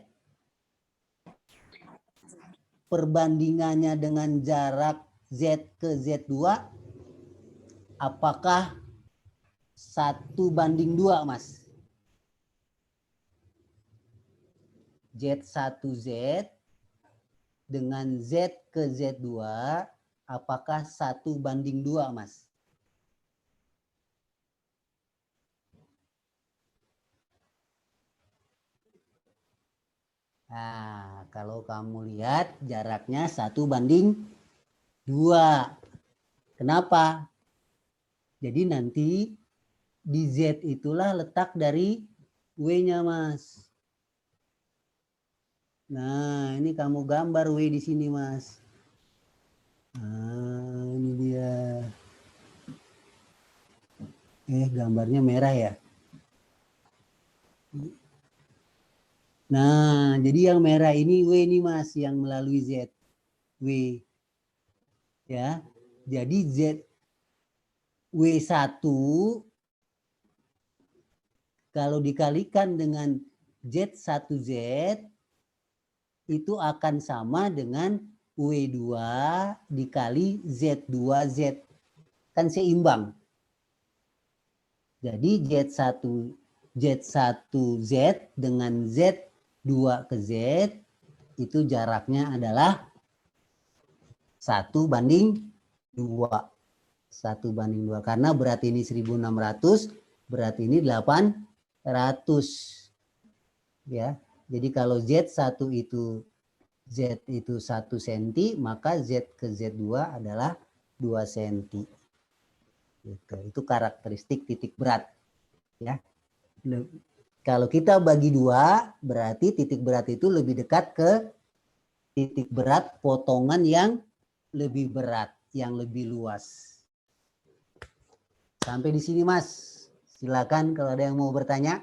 perbandingannya dengan jarak Z ke Z2, apakah 1:2, Mas? Z1Z dengan Z ke Z2, apakah 1:2, Mas? Nah, kalau kamu lihat jaraknya 1:2. Kenapa? Jadi nanti di Z itulah letak dari W-nya, Mas. Nah, ini kamu gambar W di sini, Mas. Nah, ini dia. Gambarnya merah ya. Nah, jadi yang merah ini W ini, Mas, yang melalui Z. W. Ya. Jadi Z W1 kalau dikalikan dengan Z1Z itu akan sama dengan W2 dikali Z2Z. Kan seimbang. Jadi Z1Z dengan Z2 ke Z itu jaraknya adalah 1:2. 1:2 karena berat ini 1.600, berat ini 800. Ya. Jadi kalau Z1 itu Z itu 1 cm, maka Z ke Z2 adalah 2 cm. Itu karakteristik titik berat. Ya. Kalau kita bagi 2, berarti titik berat itu lebih dekat ke titik berat potongan yang lebih berat, yang lebih luas. Sampai di sini, Mas. Silakan kalau ada yang mau bertanya.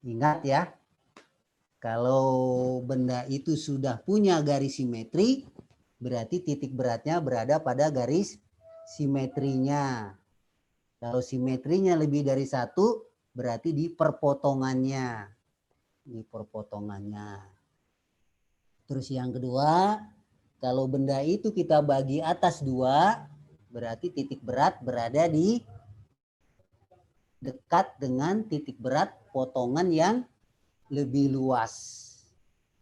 Ingat ya, kalau benda itu sudah punya garis simetri, berarti titik beratnya berada pada garis simetrinya. Kalau simetrinya lebih dari 1, berarti di perpotongannya. Di perpotongannya. Terus yang kedua, kalau benda itu kita bagi atas 2, berarti titik berat berada di dekat dengan titik berat potongan yang lebih luas.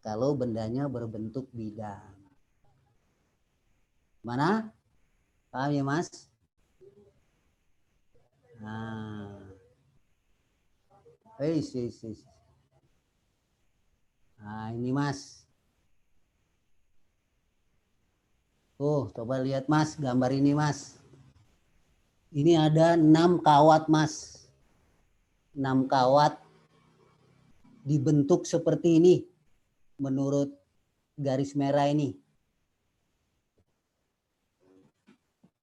Kalau bendanya berbentuk bidang. Mana? Paham ya, Mas? Nah. Nah, ini Mas. Coba lihat Mas, gambar ini Mas. Ini ada 6 kawat Mas. 6 kawat dibentuk seperti ini menurut garis merah ini.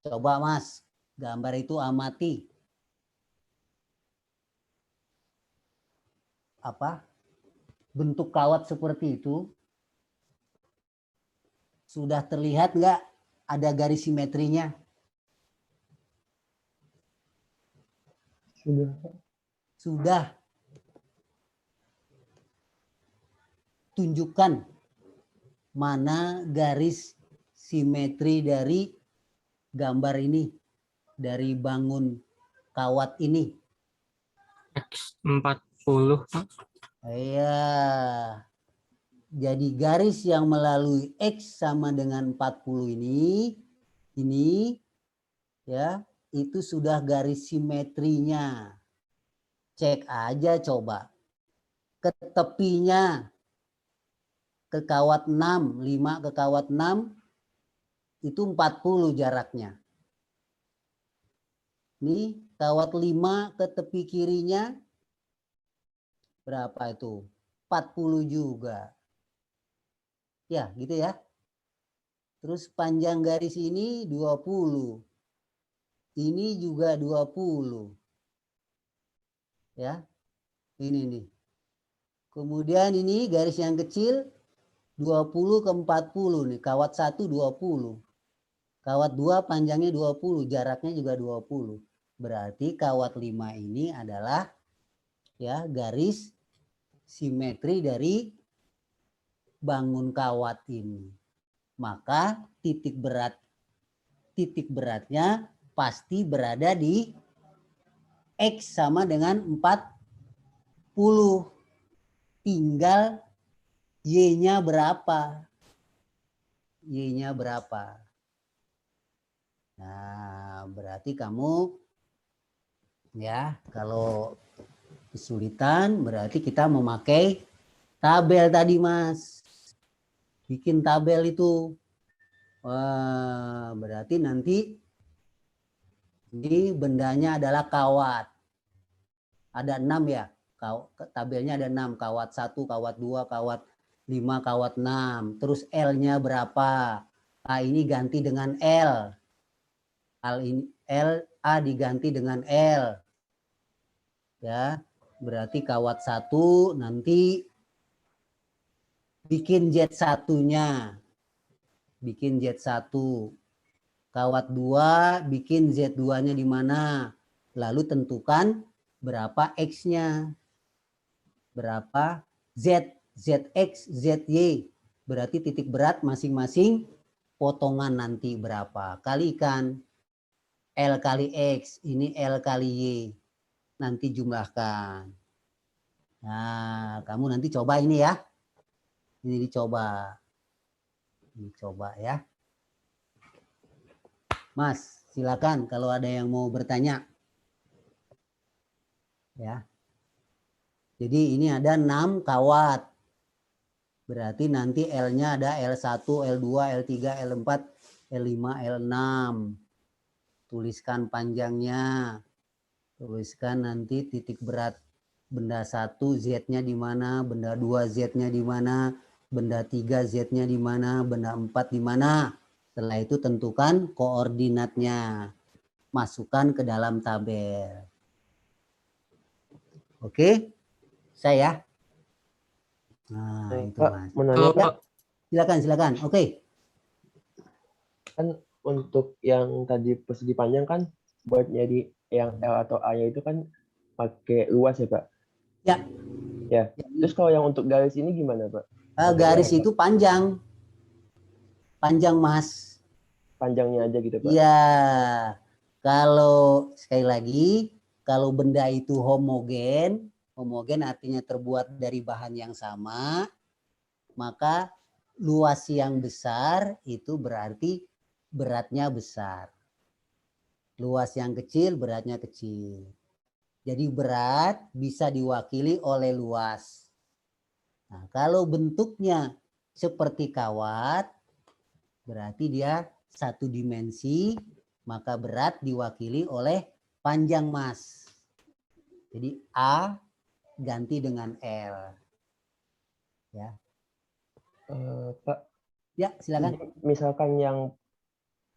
Coba Mas, gambar itu amati. Apa? Bentuk kawat seperti itu. Sudah terlihat nggak ada garis simetrinya? Sudah. Sudah. Tunjukkan mana garis simetri dari gambar ini, dari bangun kawat ini. X40, Pak. Iya. Jadi garis yang melalui X sama dengan 40 ini ya, itu sudah garis simetrinya. Cek aja coba. Ke tepinya, ke kawat 6, 5 ke kawat 6, itu 40 jaraknya. Nih, kawat 5 ke tepi kirinya, berapa itu? 40 juga. Ya, gitu ya. Terus panjang garis ini 20. Ini juga 20. Ya. Ini nih. Kemudian ini garis yang kecil 20 ke 40 nih. Kawat 1 20. Kawat 2 panjangnya 20, jaraknya juga 20. Berarti kawat 5 ini adalah ya garis simetri dari bangun kawat ini. Maka titik beratnya pasti berada di X sama dengan 40. Tinggal Y-nya berapa? Y-nya berapa? Nah, berarti kamu ya kalau kesulitan berarti kita memakai tabel tadi, Mas. Bikin tabel itu. Wah, berarti nanti ini bendanya adalah kawat. Ada 6 ya. Tabelnya ada 6. Kawat 1, kawat 2, kawat 5, kawat 6. Terus L-nya berapa? A ini ganti dengan L. L A diganti dengan L. Ya, berarti kawat 1 nanti bikin Z1-nya. Bikin Z1. Kawat 2 bikin Z2-nya di mana? Lalu tentukan berapa X-nya. Berapa Z, ZX, ZY. Berarti titik berat masing-masing potongan nanti berapa. Kalikan L kali X, ini L kali Y. Nanti jumlahkan. Nah, kamu nanti coba ini ya. Ini dicoba. Dicoba ya. Mas, silakan kalau ada yang mau bertanya. Ya. Jadi ini ada 6 kawat. Berarti nanti L-nya ada L1, L2, L3, L4, L5, L6. Tuliskan panjangnya. Tuliskan nanti titik berat benda 1 Z-nya di mana, benda 2 Z-nya di mana, benda 3 Z-nya di mana, benda 4 di mana. Setelah itu tentukan koordinatnya. masukkan ke dalam tabel. Oke, saya. Nah, itu Pak, Mas. mau nanya, Pak. Ya, silakan. Oke. Kan untuk yang tadi persegi panjang kan buat jadi yang L atau A-nya itu kan pakai luas ya, Pak? Ya. Ya. Terus kalau yang untuk garis ini gimana, Pak? Garis itu panjang. Panjang, Mas. Panjangnya aja gitu, Pak? Iya. Kalau sekali lagi, kalau benda itu homogen artinya terbuat dari bahan yang sama, maka luas yang besar itu berarti beratnya besar. Luas yang kecil beratnya kecil. Jadi berat bisa diwakili oleh luas. Nah, kalau bentuknya seperti kawat, berarti dia satu dimensi, maka berat diwakili oleh panjang, Mas. Jadi A ganti dengan L. Ya. Pak, Ya, silakan. misalkan yang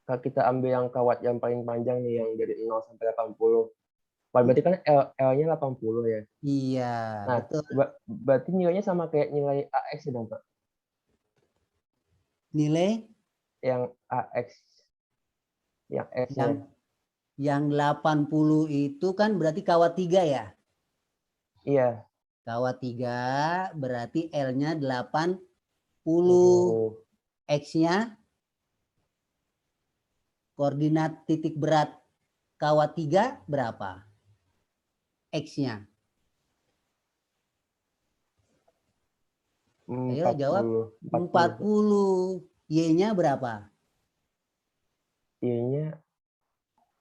kita ambil yang kawat yang paling panjang nih, yang dari 0 sampai 80. Berarti kan L-nya 80 ya? Iya, Nah, betul. berarti nilainya sama kayak nilai AX ya dong, Pak? Nilai Yang AX, yang X-nya. yang 80 itu kan berarti kawat 3 ya? Iya. Kawat 3 berarti L-nya 80. X-nya koordinat titik berat kawat 3 berapa? X-nya. Ayo jawab. 40. Y-nya berapa? Y-nya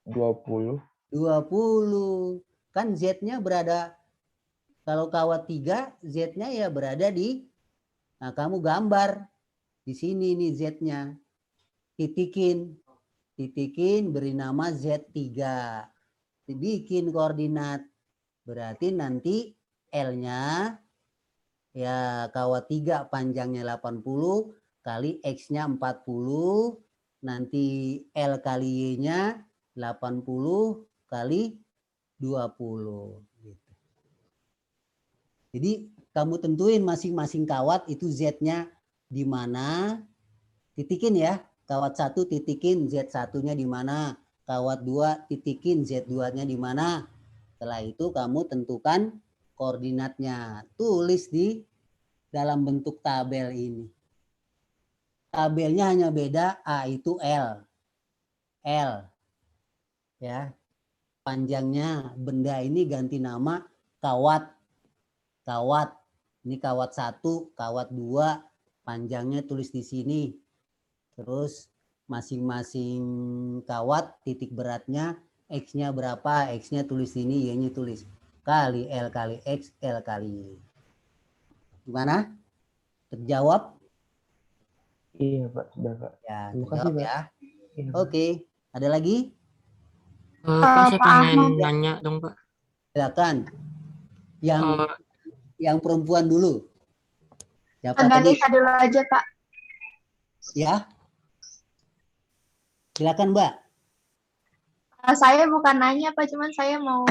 20. 20. Kan Z-nya berada, kalau kawat 3, Z-nya ya berada di, nah kamu gambar. Di sini nih Z-nya. Titikin. Beri nama Z3. Dibikin koordinat. Berarti nanti L-nya, ya kawat 3 panjangnya 80, kali X-nya 40, nanti L kali Y-nya 80 kali 20. Gitu. Jadi kamu tentuin masing-masing kawat itu Z-nya di mana, titikin ya. Kawat 1 titikin Z1-nya di mana, kawat 2 titikin Z2-nya di mana. Setelah itu kamu tentukan koordinatnya. Tulis di dalam bentuk tabel ini. Tabelnya hanya beda, A itu L. L. Ya. Panjangnya benda ini ganti nama kawat. Kawat. Ini kawat 1, kawat 2, panjangnya tulis di sini. Terus masing-masing kawat titik beratnya, X-nya berapa, X-nya tulis sini, Y-nya tulis. Kali L kali X, L kali Y. Gimana? Terjawab? Iya, Pak. Sudah, Pak. Ya, Terima kasih, terjawab Pak. ya. Iya, Oke. Ada lagi? Pak, saya pengen nanya dong, Pak. Silakan. Yang perempuan dulu. Siapa tadi? Ganesha dulu aja, Pak. Ya. Silakan, Mbak. Saya bukan nanya, Pak, cuman saya mau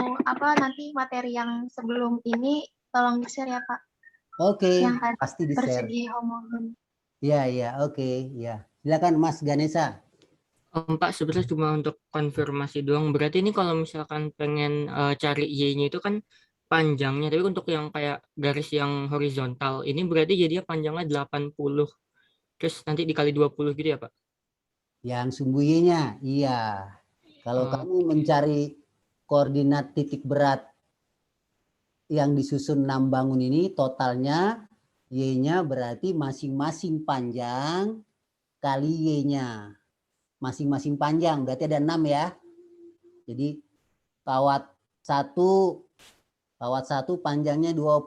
nanti materi yang sebelum ini tolong di-share ya, Pak. Oke, Yang ada pasti di-share. persegi homogen. Iya, oke, ya. Silakan Mas Ganesha. Pak, sebenarnya cuma untuk konfirmasi doang. Berarti ini kalau misalkan pengen cari Y-nya itu kan panjangnya, tapi untuk yang kayak garis yang horizontal, ini berarti jadinya panjangnya 80. Terus nanti dikali 20 gitu ya, Pak? Yang sembunyinya, iya. Kalau kamu mencari koordinat titik berat yang disusun 6 bangun ini, totalnya Y-nya berarti masing-masing panjang kali Y-nya. Masing-masing panjang, berarti ada 6 ya. Jadi kawat 1 panjangnya 20.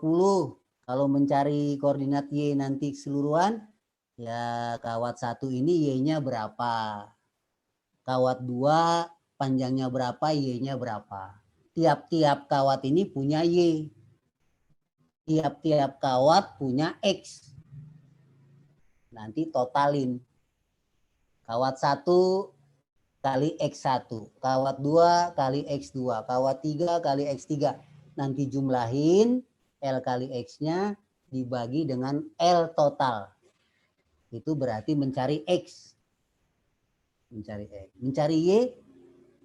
Kalau mencari koordinat Y nanti keseluruhan, ya kawat 1 ini Y-nya berapa. Kawat 2 panjangnya berapa, Y-nya berapa. Tiap-tiap kawat ini punya Y. Tiap-tiap kawat punya X. Nanti totalin. Kawat 1 kali X1, kawat 2 kali X2, kawat 3 kali X3. Nanti jumlahin L kali X-nya dibagi dengan L total. Itu berarti mencari X. Mencari X. Mencari Y,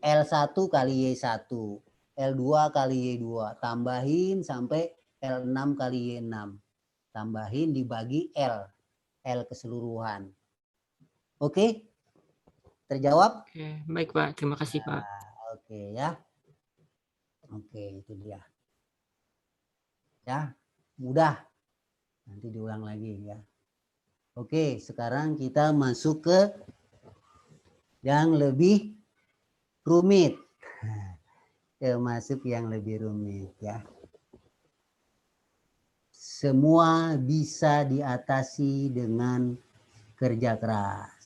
L1 kali Y1, L2 kali Y2. Tambahin sampai L6 kali Y6. Tambahin dibagi L. L keseluruhan. Oke? Terjawab? Oke, baik Pak. Terima kasih Pak. Oke ya. Oke, itu dia. Ya, mudah. Nanti diulang lagi ya. Oke, sekarang kita masuk ke yang lebih rumit. Masuk yang lebih rumit ya. Semua bisa diatasi dengan kerja keras.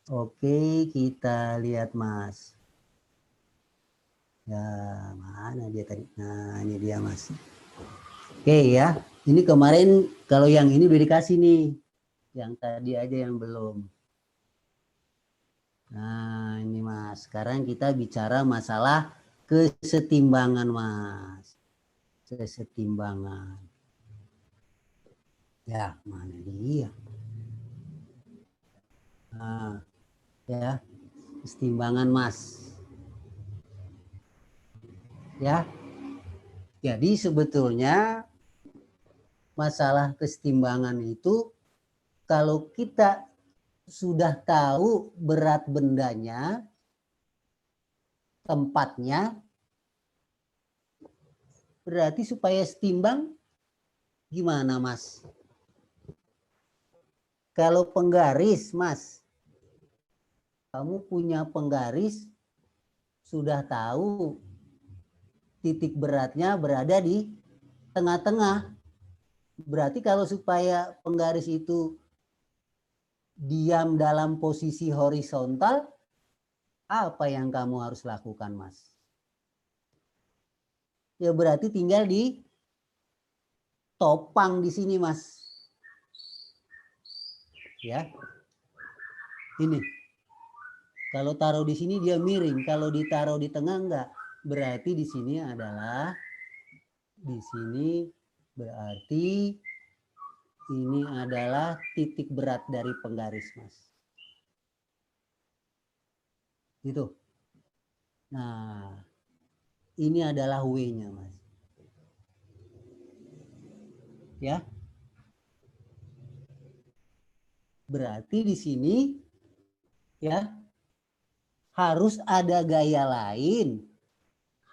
Oke, kita lihat Mas. Ya, mana dia tadi? Nah, ini dia Mas. Oke ya, ini kemarin kalau yang ini udah dikasih nih. Yang tadi aja yang belum. Nah, ini Mas. Sekarang kita bicara masalah kesetimbangan Mas. Kesetimbangan. Ya, mana dia? Nah, ya, kesetimbangan Mas. Ya. Jadi sebetulnya masalah kesetimbangan itu kalau kita sudah tahu berat bendanya, tempatnya, berarti supaya setimbang gimana Mas? Kalau penggaris Mas, kamu punya penggaris, sudah tahu titik beratnya berada di tengah-tengah. Berarti kalau supaya penggaris itu diam dalam posisi horizontal, apa yang kamu harus lakukan, Mas? Ya berarti tinggal di topang di sini, Mas. Ya. Ini. Kalau taruh di sini dia miring, kalau ditaruh di tengah enggak. Berarti di sini adalah berarti ini adalah titik berat dari penggaris, Mas. Gitu. Nah, ini adalah W-nya, Mas. Ya. Berarti di sini ya harus ada gaya lain.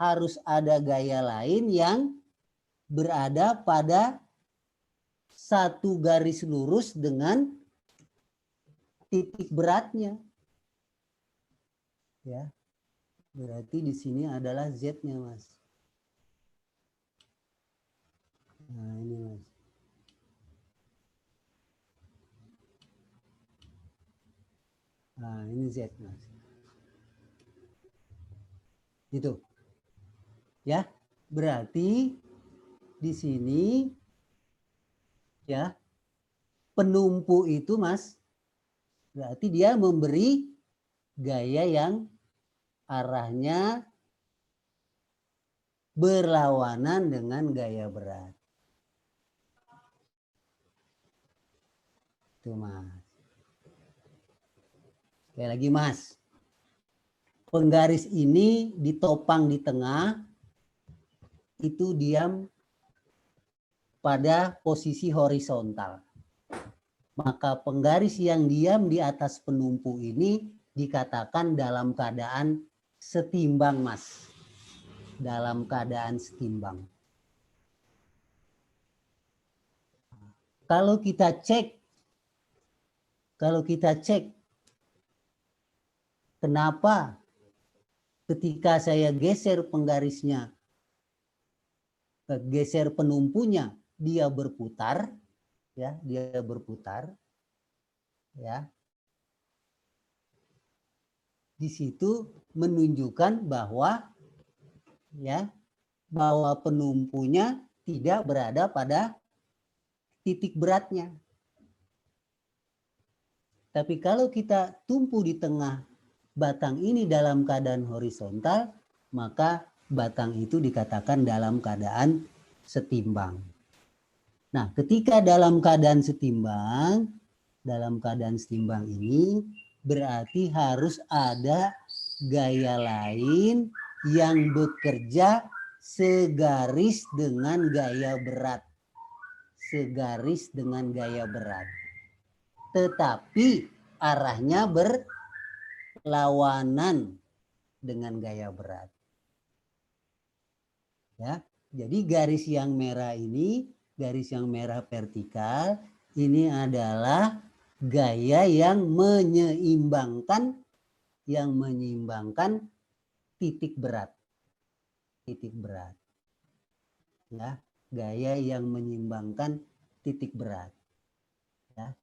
Harus ada gaya lain yang berada pada satu garis lurus dengan titik beratnya. Ya. Berarti di sini adalah Z-nya, Mas. Nah, ini, Mas. Nah, ini Z, Mas. Itu. Ya. Berarti di sini ya penumpu itu, Mas, berarti dia memberi gaya yang arahnya berlawanan dengan gaya berat. Itu, Mas. Sekali lagi, Mas. Penggaris ini ditopang di tengah, itu diam pada posisi horizontal. Maka penggaris yang diam di atas penumpu ini dikatakan dalam keadaan setimbang, Mas. Dalam keadaan setimbang. Kalau kita cek kenapa ketika saya geser penggarisnya, geser penumpunya, dia berputar, ya, ya. Di situ menunjukkan bahwa penumpunya tidak berada pada titik beratnya. Tapi kalau kita tumpu di tengah batang ini dalam keadaan horizontal, maka batang itu dikatakan dalam keadaan setimbang. Nah, ketika dalam keadaan setimbang ini berarti harus ada gaya lain yang bekerja segaris dengan gaya berat. Segaris dengan gaya berat. Tetapi arahnya berlawanan dengan gaya berat. Ya, jadi garis yang merah ini, garis yang merah vertikal, ini adalah gaya yang menyeimbangkan titik berat. Titik berat. Ya, gaya yang menyeimbangkan titik berat. Ya.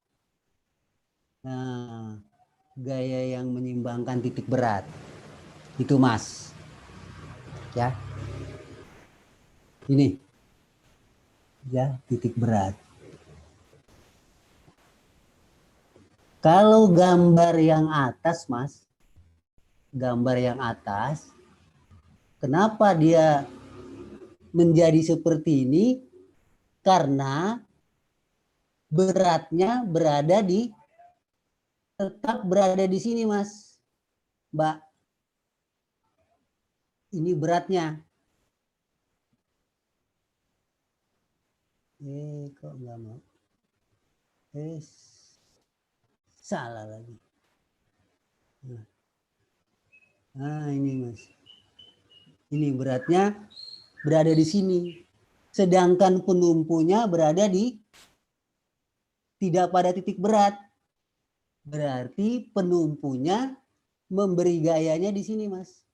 Nah, gaya yang menyeimbangkan titik berat. Itu Mas. Ya. Ini. Ya, titik berat. Kalau gambar yang atas, Mas, gambar yang atas, kenapa dia menjadi seperti ini? Karena beratnya tetap berada di sini, Mas, Mbak. Ini beratnya. Kok nggak mau? Salah lagi. Nah, ini Mas. Ini beratnya berada di sini. Sedangkan penumpunya berada tidak pada titik berat. Berarti penumpunya memberi gayanya di sini, Mas.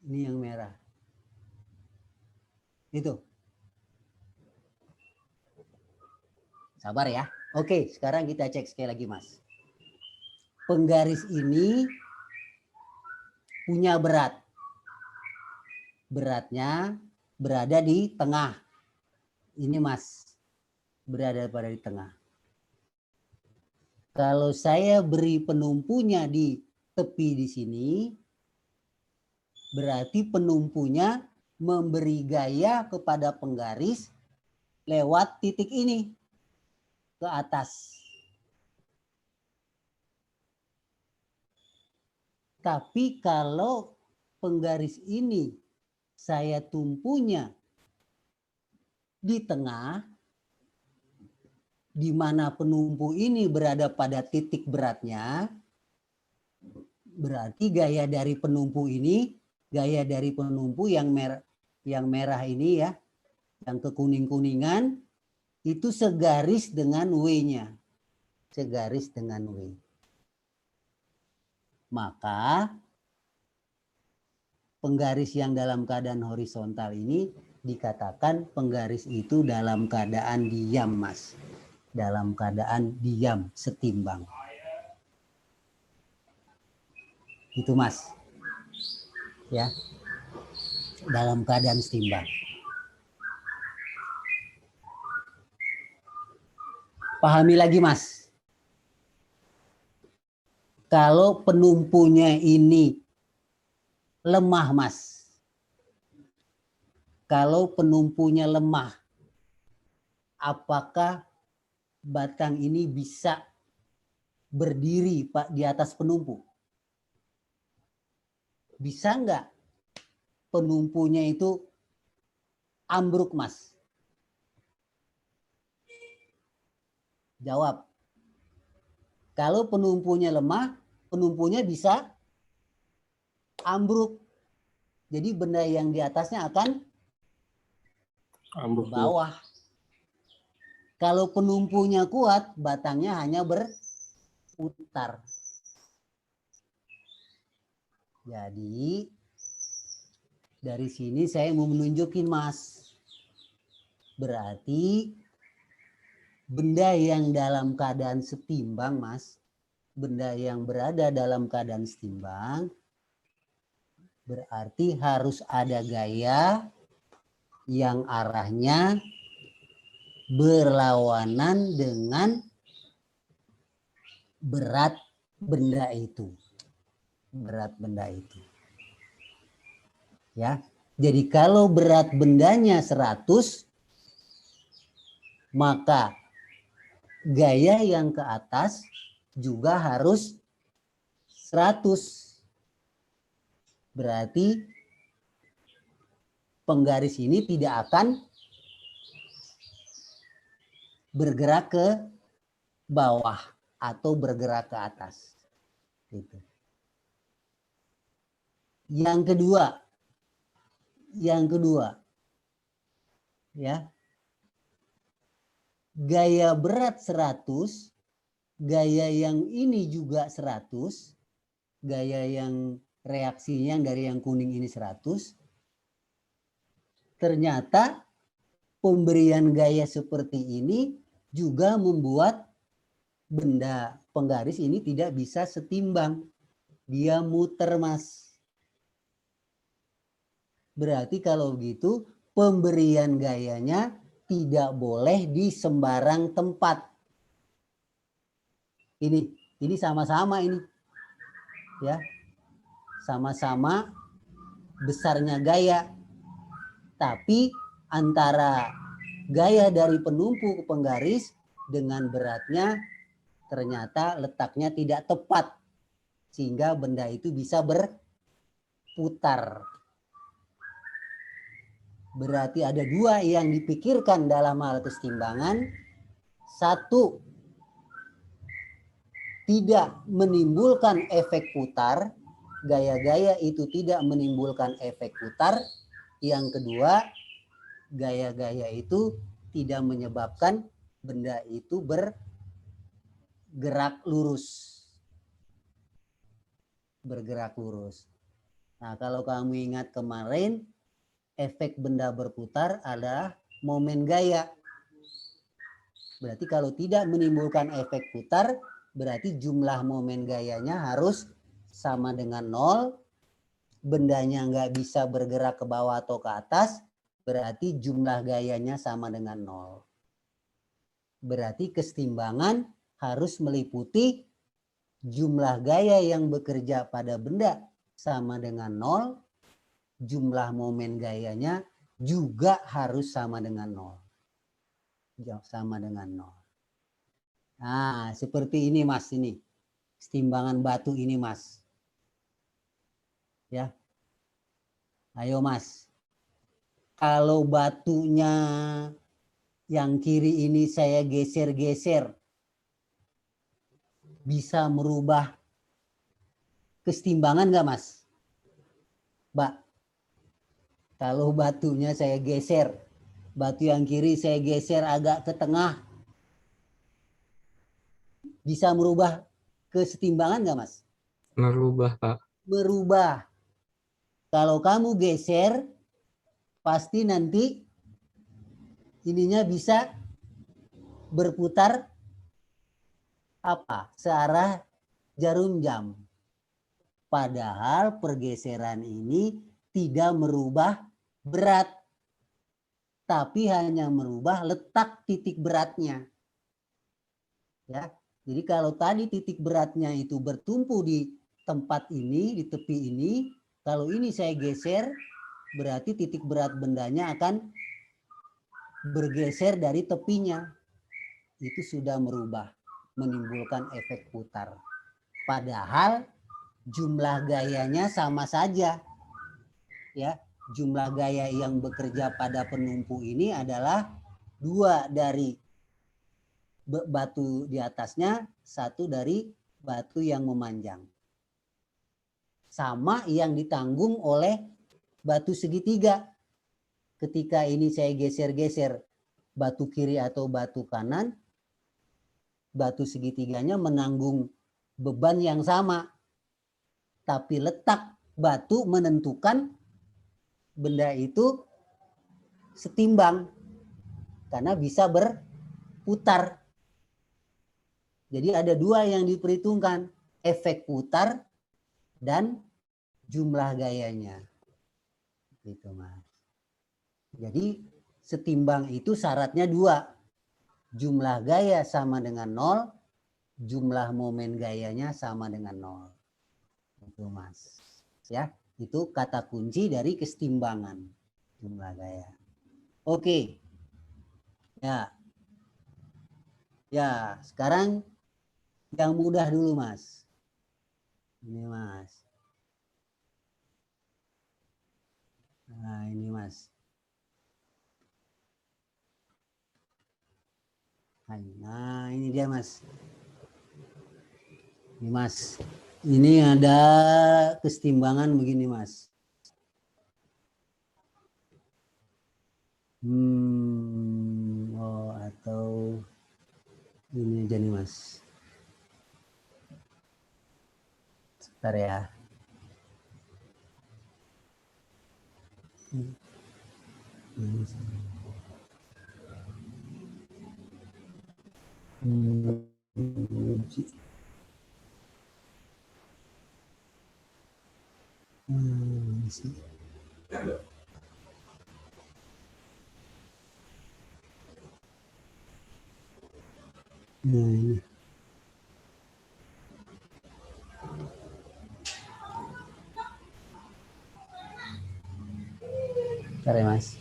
Ini yang merah. Itu. Sabar ya. Oke, sekarang kita cek sekali lagi, Mas. Penggaris ini punya berat. Beratnya berada di tengah. Ini, Mas. Berada pada di tengah. Kalau saya beri penumpunya di tepi di sini, berarti penumpunya memberi gaya kepada penggaris lewat titik ini ke atas. Tapi kalau penggaris ini saya tumpunya di tengah, di mana penumpu ini berada pada titik beratnya, berarti gaya dari penumpu ini, gaya dari penumpu yang merah ini ya, yang kekuning-kuningan, itu segaris dengan W-nya. Segaris dengan W. Maka penggaris yang dalam keadaan horizontal ini dikatakan penggaris itu dalam keadaan diam, Mas. Dalam keadaan diam, setimbang. Itu, Mas. Ya. Dalam keadaan setimbang. Pahami lagi, Mas. Kalau penumpunya ini lemah, Mas. Kalau penumpunya lemah, apakah batang ini bisa berdiri Pak di atas penumpu? Bisa enggak penumpunya itu ambruk, Mas? Jawab. Kalau penumpunya lemah, penumpunya bisa ambruk. Jadi benda yang di atasnya akan ambruk ke bawah. Kalau penumpunya kuat, batangnya hanya berputar. Jadi dari sini saya mau menunjukin, Mas. Berarti benda yang dalam keadaan setimbang, Mas, benda yang berada dalam keadaan setimbang, berarti harus ada gaya yang arahnya berlawanan dengan berat benda itu. Berat benda itu. Ya. Jadi kalau berat bendanya 100, maka gaya yang ke atas juga harus 100. Berarti penggaris ini tidak akan bergerak ke bawah atau bergerak ke atas. Gitu. Yang kedua, ya, gaya berat 100, gaya yang ini juga 100, gaya yang reaksinya dari yang kuning ini 100, ternyata pemberian gaya seperti ini juga membuat benda penggaris ini tidak bisa setimbang. Dia muter, Mas. Berarti kalau gitu pemberian gayanya tidak boleh di sembarang tempat. Ini sama-sama ini. Ya. Sama-sama besarnya gaya. Tapi antara gaya dari penumpu ke penggaris dengan beratnya ternyata letaknya tidak tepat. Sehingga benda itu bisa berputar. Berarti ada dua yang dipikirkan dalam hal kesetimbangan. Satu, tidak menimbulkan efek putar. Gaya-gaya itu tidak menimbulkan efek putar. Yang kedua, gaya-gaya itu tidak menyebabkan benda itu bergerak lurus. Bergerak lurus. Nah, kalau kamu ingat kemarin, efek benda berputar adalah momen gaya. Berarti kalau tidak menimbulkan efek putar, berarti jumlah momen gayanya harus sama dengan 0. Bendanya nggak bisa bergerak ke bawah atau ke atas, berarti jumlah gayanya sama dengan 0. Berarti kesetimbangan harus meliputi jumlah gaya yang bekerja pada benda sama dengan 0, jumlah momen gayanya juga harus sama dengan 0. Sama dengan 0. Nah, seperti ini, Mas, ini. Kesetimbangan batu ini, Mas. Ya. Ayo, Mas. Kalau batunya yang kiri ini saya geser-geser, bisa merubah kesetimbangan nggak, Mas? Mbak, kalau batunya saya geser, batu yang kiri saya geser agak ke tengah, bisa merubah kesetimbangan nggak, Mas? Merubah, Pak. Merubah. Kalau kamu geser, pasti nanti ininya bisa berputar apa? Searah jarum jam. Padahal pergeseran ini tidak merubah berat, tapi hanya merubah letak titik beratnya. Ya, jadi kalau tadi titik beratnya itu bertumpu di tempat ini, di tepi ini, kalau ini saya geser, berarti titik berat bendanya akan bergeser dari tepinya. Itu sudah merubah, menimbulkan efek putar. Padahal jumlah gayanya sama saja. Ya, jumlah gaya yang bekerja pada penumpu ini adalah 2 dari batu di atasnya, 1 dari batu yang memanjang. Sama yang ditanggung oleh batu segitiga. Ketika ini saya geser-geser batu kiri atau batu kanan, batu segitiganya menanggung beban yang sama. Tapi letak batu menentukan benda itu setimbang. Karena bisa berputar. Jadi ada 2 yang diperhitungkan. Efek putar dan jumlah gayanya. Gitu, Mas. Jadi setimbang itu syaratnya 2. Jumlah gaya sama dengan 0, jumlah momen gayanya sama dengan 0. Itu Mas. Ya, itu kata kunci dari kesetimbangan jumlah gaya. Oke. Ya. Ya, sekarang yang mudah dulu Mas. Ini Mas. Nah, ini Mas. Nah, ini dia Mas. Ini Mas. Ini ada kesetimbangan begini Mas. Oh, atau ini aja nih Mas. Sebentar ya. Nah, ini. Bentar ya Mas.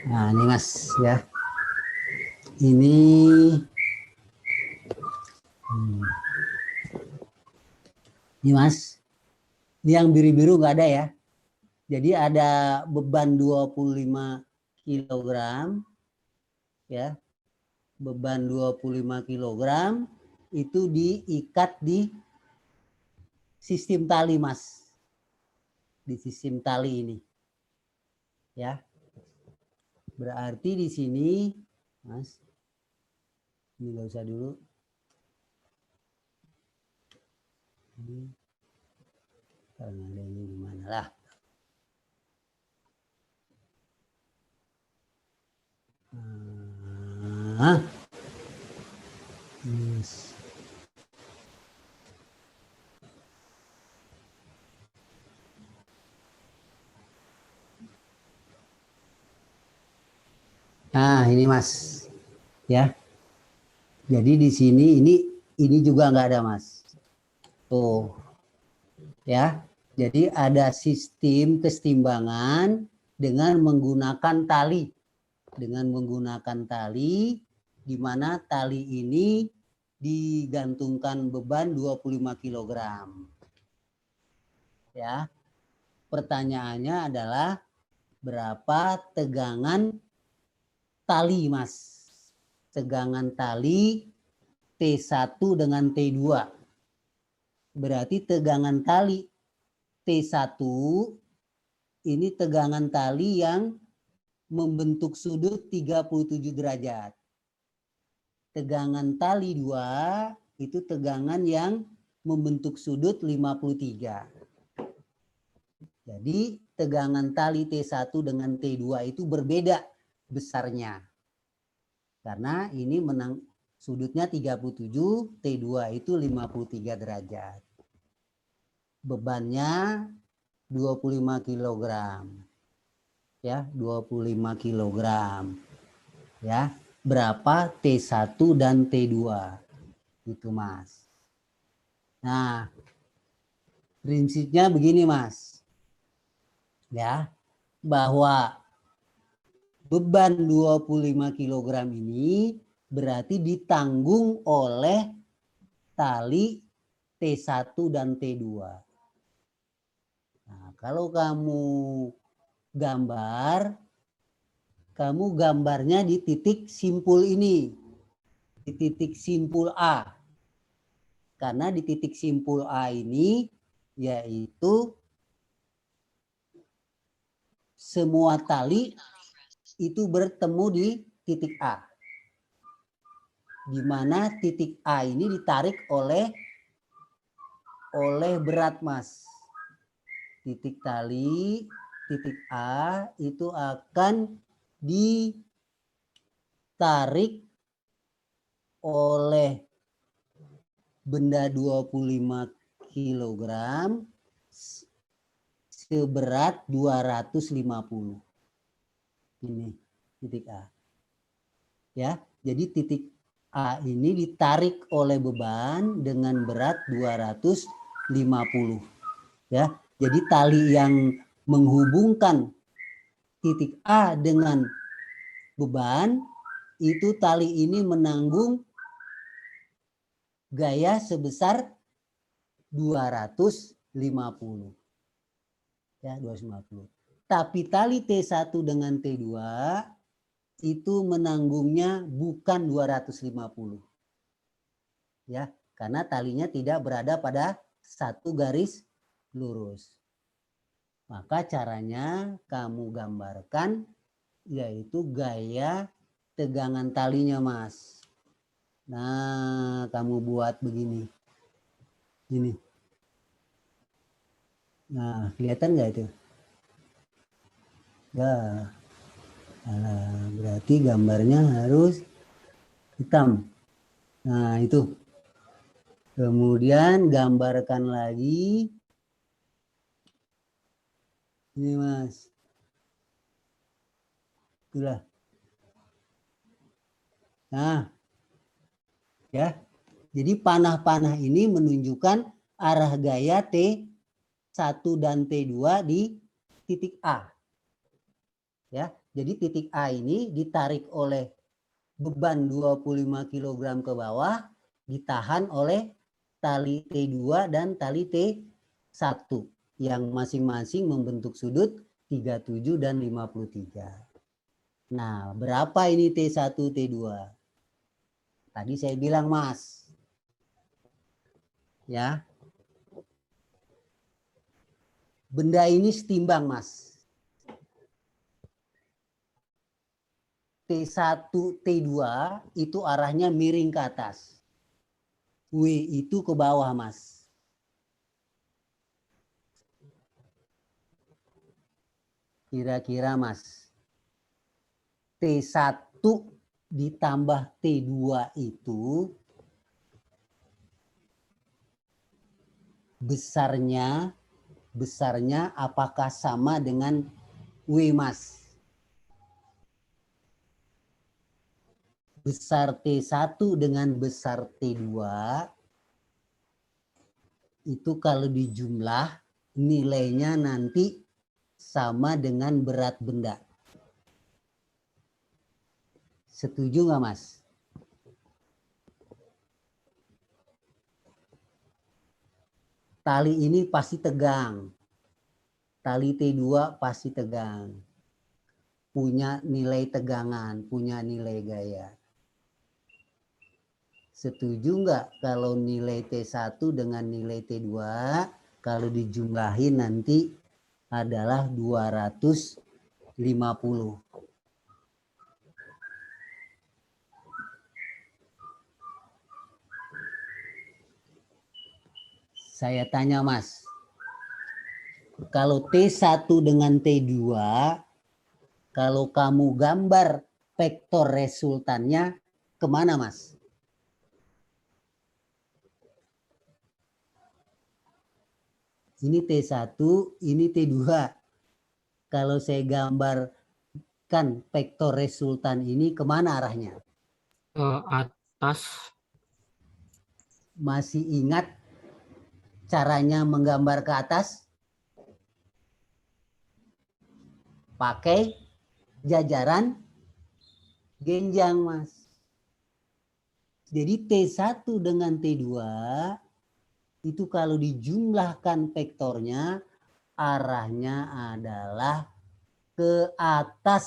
Nah, ini Mas ya. Ini ini Mas. Ini yang biru-biru nggak ada ya. Jadi ada beban 25 kg ya. Beban 25 kg itu diikat di sistem tali Mas. Di sistem tali ini. Ya. Berarti di sini Mas, ini nggak usah dulu. Ini karena ada ini gimana lah. Yes. Nah, ini Mas. Ya. Jadi di sini ini juga nggak ada Mas. Tuh. Ya. Jadi ada sistem kesetimbangan dengan menggunakan tali. Dengan menggunakan tali di mana tali ini digantungkan beban 25 kg. Ya. Pertanyaannya adalah berapa tegangan tali Mas? Tegangan tali T1 dengan T2. Berarti tegangan tali T1 ini tegangan tali yang membentuk sudut 37 derajat. Tegangan tali 2 itu tegangan yang membentuk sudut 53. Jadi tegangan tali T1 dengan T2 itu berbeda besarnya. Karena ini sudutnya 37, T2 itu 53 derajat. Bebannya 25 kg. Ya, 25 kg. Ya, berapa T1 dan T2? Itu Mas. Nah, prinsipnya begini Mas. Ya, bahwa beban 25 kg ini berarti ditanggung oleh tali T1 dan T2. Nah, kalau kamu gambarnya di titik simpul ini. Di titik simpul A. Karena di titik simpul A ini yaitu semua tali itu bertemu di titik A. Di mana titik A ini ditarik oleh berat Mas. Titik tali, titik A itu akan ditarik oleh benda 25 kg seberat 250. Ini titik A. Ya, jadi titik A ini ditarik oleh beban dengan berat 250. Ya, jadi tali yang menghubungkan titik A dengan beban itu tali ini menanggung gaya sebesar 250. Ya, 250. Tapi tali T1 dengan T2 itu menanggungnya bukan 250. Ya, karena talinya tidak berada pada satu garis lurus. Maka caranya kamu gambarkan yaitu gaya tegangan talinya, Mas. Nah, kamu buat begini. Ini. Nah, kelihatan nggak itu? Ya. Nah, berarti gambarnya harus hitam. Nah, itu. Kemudian gambarkan lagi. Ini, Mas. Itulah. Nah, ya. Jadi panah-panah ini menunjukkan arah gaya T1 dan T2 di titik A. Ya, jadi titik A ini ditarik oleh beban 25 kg ke bawah, ditahan oleh tali T2 dan tali T1 yang masing-masing membentuk sudut 37 dan 53. Nah, berapa ini T1, T2? Tadi saya bilang, Mas. Ya. Benda ini setimbang, Mas. T1, T2 itu arahnya miring ke atas. W itu ke bawah, Mas. Kira-kira, Mas, T1 ditambah T2 itu besarnya apakah sama dengan W, Mas? Besar T1 dengan besar T2 itu kalau dijumlah nilainya nanti sama dengan berat benda. Setuju nggak, Mas? Tali ini pasti tegang. Tali T2 pasti tegang. Punya nilai tegangan, punya nilai gaya. Setuju nggak kalau nilai T1 dengan nilai T2 kalau dijumlahin nanti adalah 250. Saya tanya, Mas, kalau T1 dengan T2, kalau kamu gambar vektor resultannya kemana, Mas? Ini T1, ini T2. Kalau saya gambarkan vektor resultan ini kemana arahnya? Ke atas. Masih ingat caranya menggambar ke atas? Pakai jajaran genjang, Mas. Jadi T1 dengan T2 itu kalau dijumlahkan vektornya arahnya adalah ke atas.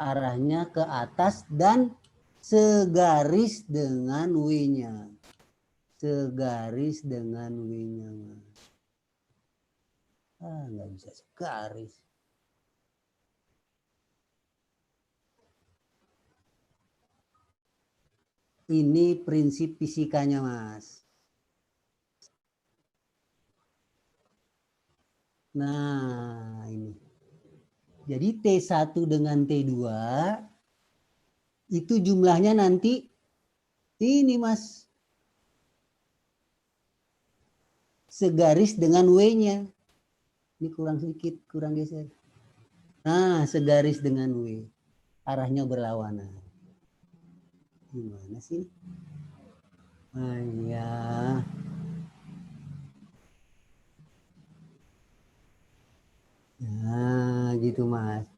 Arahnya ke atas dan segaris dengan W-nya. Segaris dengan W-nya. Nggak bisa segaris. Ini prinsip fisikanya, Mas. Nah, ini. Jadi T1 dengan T2 itu jumlahnya nanti ini Mas. Segaris dengan W-nya. Ini kurang sedikit, kurang geser. Nah, segaris dengan W. Arahnya berlawanan. Gimana sih? Ah, ya. Nah, gitu Mas.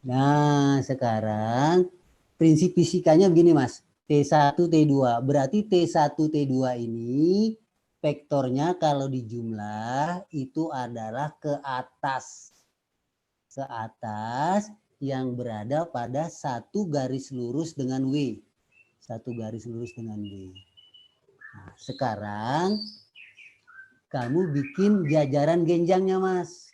Nah, sekarang prinsip fisikanya begini Mas. T1, T2. Berarti T1, T2 ini vektornya kalau dijumlah itu adalah ke atas. Ke atas yang berada pada satu garis lurus dengan W. Satu garis lurus dengan W. Nah, sekarang kamu bikin jajaran genjangnya Mas.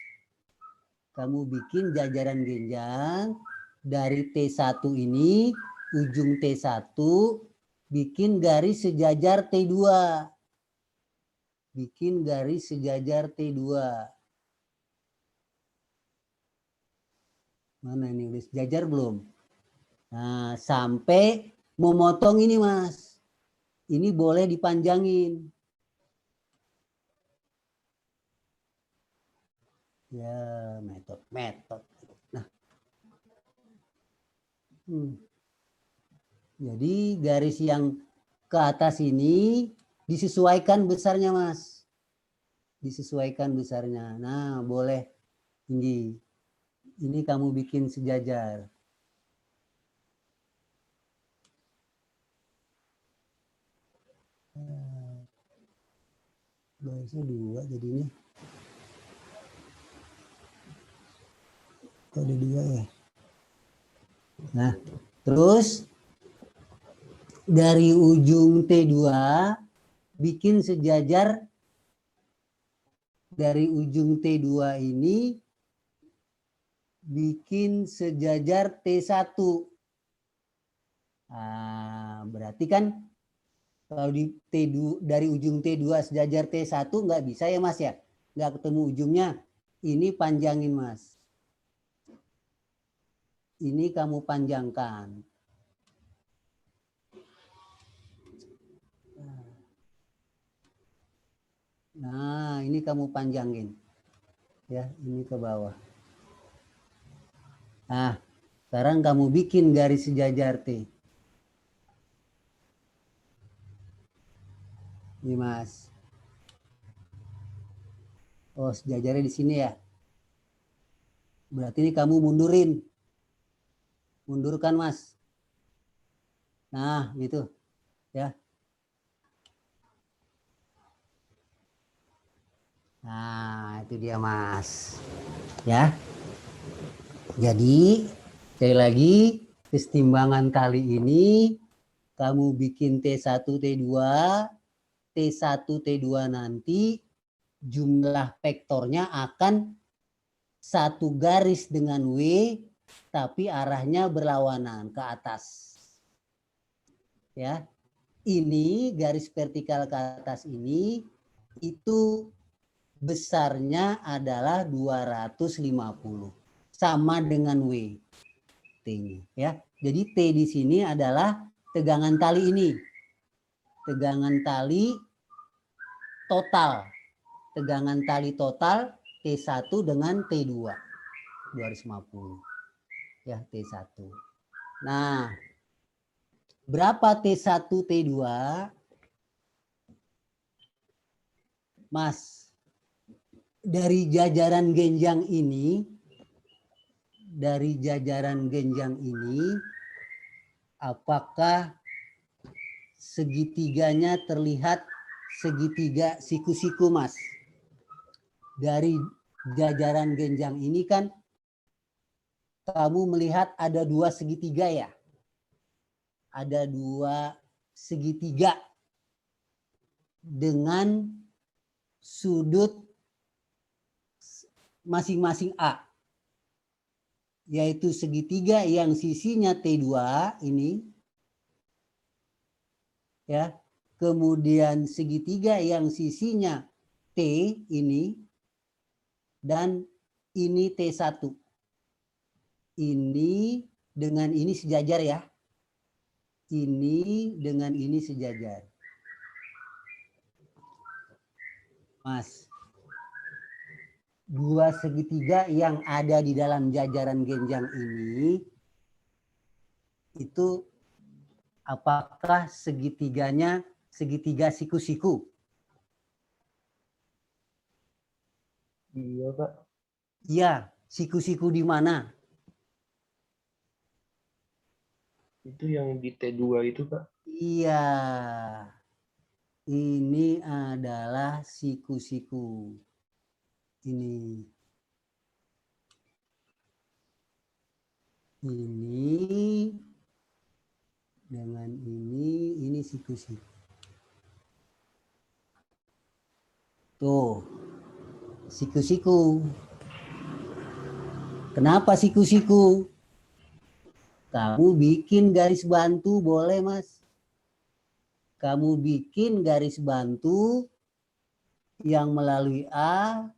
Kamu bikin jajaran genjang dari T1 ini, ujung T1, bikin garis sejajar T2. Bikin garis sejajar T2. Mana ini udah sejajar belum? Nah, sampai memotong ini Mas. Ini boleh dipanjangin. Ya, metode. Nah, jadi garis yang ke atas ini disesuaikan besarnya, Mas. Disesuaikan besarnya. Nah, boleh tinggi. Ini kamu bikin sejajar. Garisnya 2 jadinya. Kok ada 2 ya? Nah, terus dari ujung T2 bikin sejajar dari ujung T2 ini bikin sejajar T1. Nah, berarti kan kalau di T2 dari ujung T2 sejajar T1 nggak bisa ya Mas ya? Nggak ketemu ujungnya. Ini panjangin Mas. Ini kamu panjangkan. Nah, ini kamu panjangin. Ya, ini ke bawah. Nah, sekarang kamu bikin garis sejajar T. Ini Mas. Oh, sejajarnya di sini ya. Berarti ini kamu mundurin. Mundurkan Mas. Nah, gitu. Ya. Nah, itu dia Mas. Ya. Jadi, sekali lagi, kesetimbangan kali ini kamu bikin T1, T2, T1, T2 nanti jumlah vektornya akan satu garis dengan W, tapi arahnya berlawanan ke atas. Ya, ini garis vertikal ke atas ini itu besarnya adalah 250 sama dengan W T-nya ya. Jadi T di sini adalah tegangan tali ini. Tegangan tali total. Tegangan tali total T1 dengan T2. 250. Ya, T1. Nah, berapa T1, T2? Mas, dari jajaran genjang ini, apakah segitiganya terlihat segitiga siku-siku, Mas? Dari jajaran genjang ini kan kamu melihat ada 2 segitiga ya? Ada 2 segitiga dengan sudut masing-masing A. Yaitu segitiga yang sisinya T2 ini. Ya. Kemudian segitiga yang sisinya T ini. Dan ini T1. ini dengan ini sejajar ya. Ini dengan ini sejajar. Mas, dua segitiga yang ada di dalam jajaran genjang ini itu apakah segitiganya segitiga siku-siku? Iya, Pak. Iya, siku-siku di mana? Itu yang di T2 itu, Pak. Iya. Ini adalah siku-siku. Ini. Ini dengan ini siku-siku. Tuh. Siku-siku. Kenapa siku-siku? Kamu bikin garis bantu boleh, Mas. Kamu bikin garis bantu yang melalui A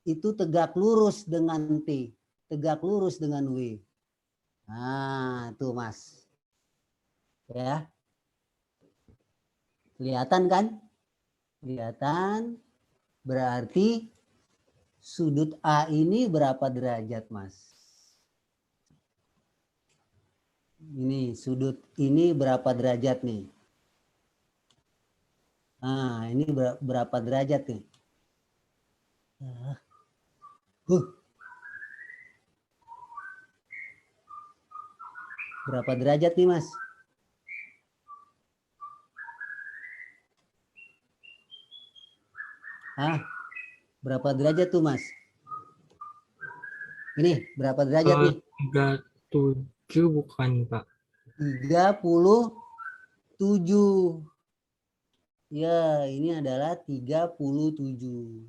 itu tegak lurus dengan T, tegak lurus dengan W. Nah, tuh Mas. Ya. Kelihatan kan? Kelihatan. Berarti sudut A ini berapa derajat, Mas? Ini sudut ini berapa derajat nih? Nah, ini berapa derajat nih? Berapa derajat nih, Mas? Berapa derajat tuh, Mas? Ini berapa derajat nih? 37 bukan, Pak? 37. Ya, ini adalah 37.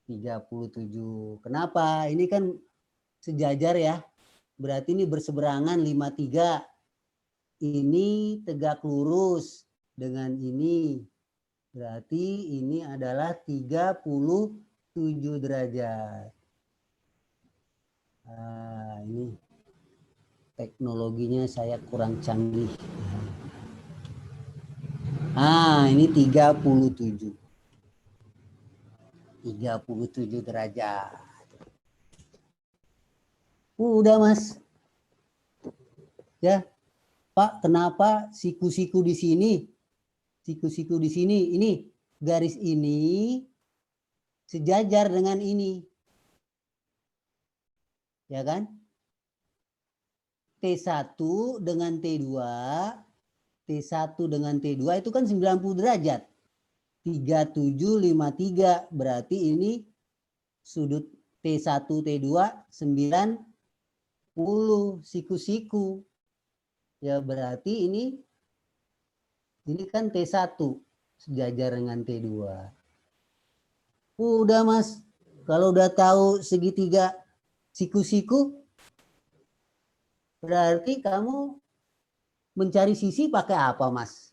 37. Kenapa? Ini kan sejajar ya. Berarti ini berseberangan 53. Ini tegak lurus dengan ini. Berarti ini adalah 37 derajat. Nah, ini teknologinya saya kurang canggih. Ini 37. 37 derajat. Udah, Mas. Ya. Pak, kenapa siku-siku di sini? Siku-siku di sini. Ini garis ini sejajar dengan ini. Ya kan? T1 dengan T2, T1 dengan T2 itu kan 90 derajat. 3753 berarti ini sudut T1 T2 90 siku-siku. Ya berarti ini kan T1 sejajar dengan T2. Udah, Mas. Kalau udah tahu segitiga siku-siku berarti kamu mencari sisi pakai apa, Mas?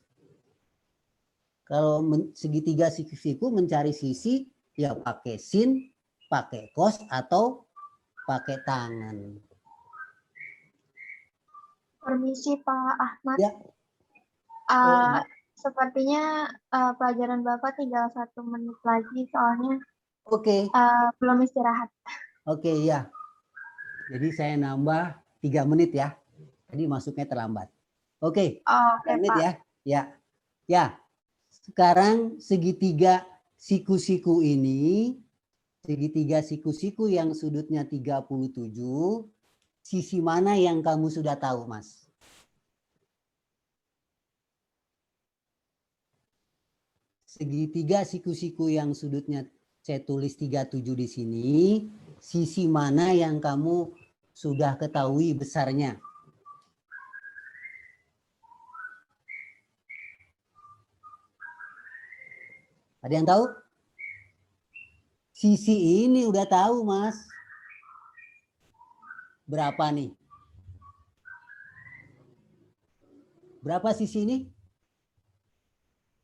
Kalau segitiga siku-siku mencari sisi ya pakai sin, pakai cos atau pakai tangan. Permisi Pak Ahmad. Ya. Sepertinya pelajaran Bapak tinggal 1 menit lagi soalnya Oke. belum istirahat. Oke, ya. Jadi saya nambah 3 menit ya. Tadi masuknya terlambat. Oke. 3 menit Pak. ya. Ya. Ya. Sekarang segitiga siku-siku ini, segitiga siku-siku yang sudutnya 37, sisi mana yang kamu sudah tahu, Mas? Segitiga siku-siku yang sudutnya saya tulis 37 di sini, sisi mana yang kamu sudah ketahui besarnya? Ada yang tahu? Sisi ini udah tahu, Mas. Berapa nih? Berapa sisi ini?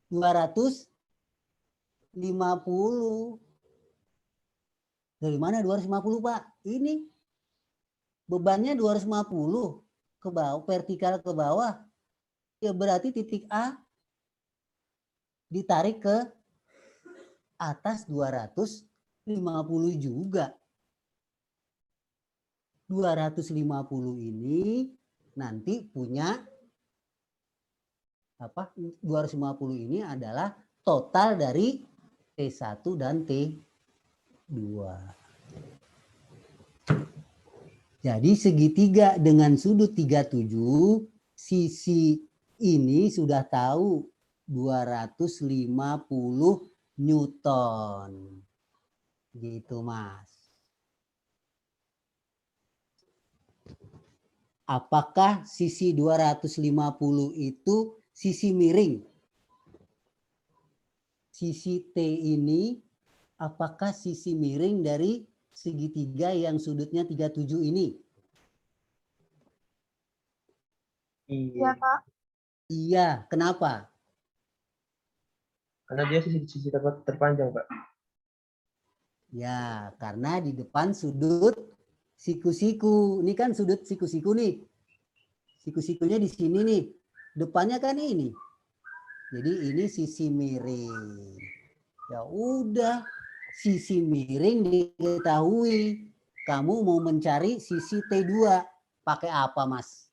250. Dari mana 250, Pak? Ini. bebannya 250 ke bawah, vertikal ke bawah. Ya berarti titik A ditarik ke atas 250 juga. 250 ini nanti punya apa? 250 ini adalah total dari T1 dan T2. Jadi segitiga dengan sudut 37, sisi ini sudah tahu 250 Newton. Gitu, Mas. Apakah sisi 250 itu sisi miring? Sisi T ini apakah sisi miring dari segitiga yang sudutnya 37 ini? Iya, Kak. Iya, kenapa? Karena dia sisi terpanjang, Pak. Ya, karena di depan sudut siku-siku. Ini kan sudut siku-siku nih. Siku-sikunya di sini nih. Depannya kan ini. Jadi ini sisi miring. Ya udah, sisi miring diketahui. Kamu mau mencari sisi T2. Pakai apa, Mas?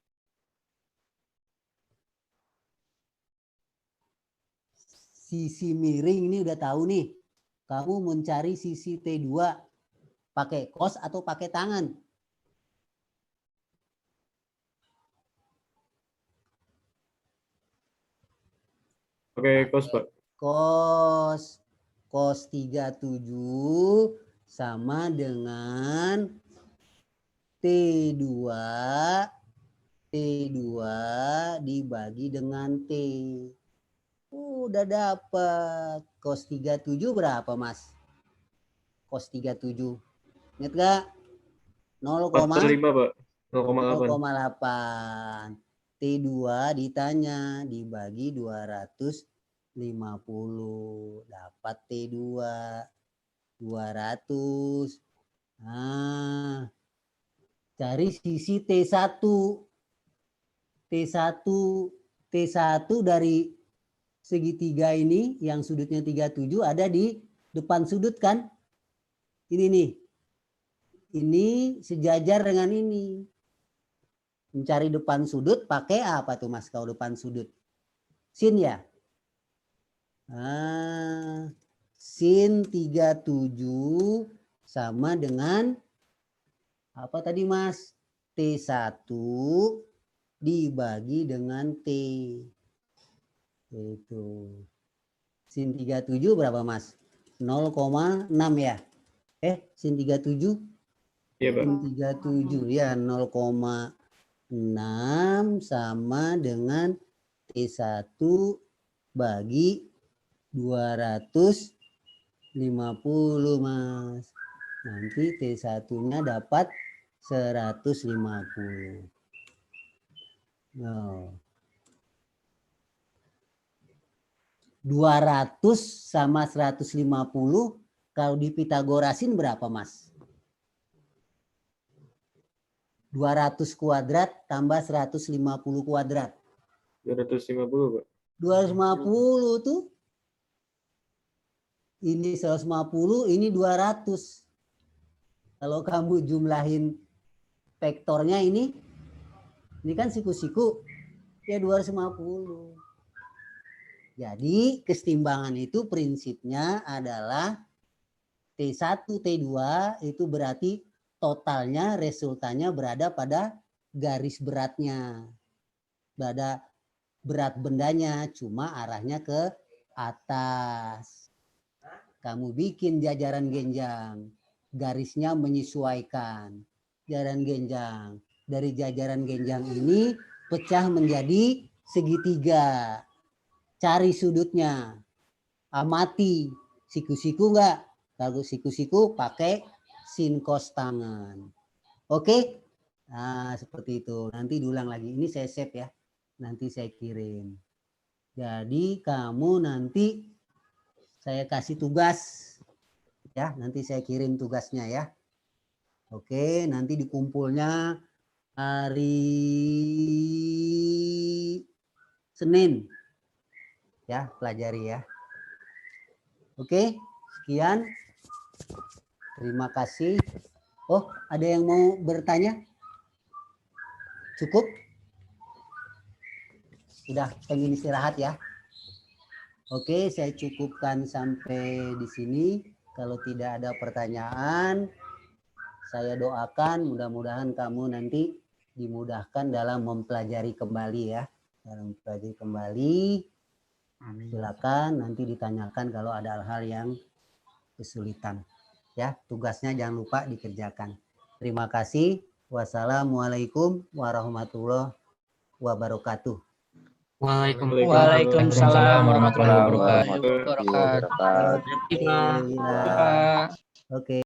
Sisi miring ini udah tahu nih. Kamu mencari sisi T2. Pakai kos atau pakai tangan? Pakai kos, Pak. Kos. Kos 37 sama dengan T2. T2 dibagi dengan T. Udah dapat. Kos 37 berapa, Mas? Kos 37. Ingat gak? 45, Pak. 0,8. 0,8. T2 ditanya dibagi 250. Dapat T2 200. Nah, cari sisi T1. T1 T1 dari segitiga ini yang sudutnya 37 ada di depan sudut kan? Ini nih. Ini sejajar dengan ini. Mencari depan sudut pakai apa tuh, Mas? Kalau depan sudut sin ya. Nah, sin 37 sama dengan apa tadi, Mas? T1 dibagi dengan T. Itu. Sin 37 berapa, Mas? 0,6 ya. Sin 37? Iya, Pak. Sin 37 ya 0,6 sama dengan T1 bagi 250, Mas. Nanti T1-nya dapat 150. Oh. 200 sama 150 kalau di Pitagorasin berapa, Mas? 200 kuadrat tambah 150 kuadrat. 250, Pak. 250 tuh. Ini 150, ini 200. Kalau kamu jumlahin vektornya ini kan siku-siku, ya 250. Jadi kesetimbangan itu prinsipnya adalah T1, T2 itu berarti totalnya, resultannya berada pada garis beratnya. Pada berat bendanya, cuma arahnya ke atas. Kamu bikin jajaran genjang, garisnya menyesuaikan. Jajaran genjang. Dari jajaran genjang ini pecah menjadi segitiga. Cari sudutnya. Amati. Siku-siku enggak? Kalau siku-siku pakai sin cos tangan. Oke? Nah, seperti itu. Nanti diulang lagi. Ini saya save ya. Nanti saya kirim. Jadi kamu nanti saya kasih tugas. Ya, nanti saya kirim tugasnya ya. Oke, nanti dikumpulnya hari Senin. Ya, pelajari ya. Oke, sekian. Terima kasih. Oh, ada yang mau bertanya? Cukup? Sudah pengen istirahat ya? Oke, saya cukupkan sampai di sini. Kalau tidak ada pertanyaan, saya doakan mudah-mudahan kamu nanti dimudahkan dalam mempelajari kembali ya. Dalam mempelajari kembali, silakan nanti ditanyakan kalau ada hal-hal yang kesulitan. Ya, tugasnya jangan lupa dikerjakan. Terima kasih. Wassalamualaikum warahmatullahi wabarakatuh. Waalaikumsalam warahmatullahi wabarakatuh. Oke.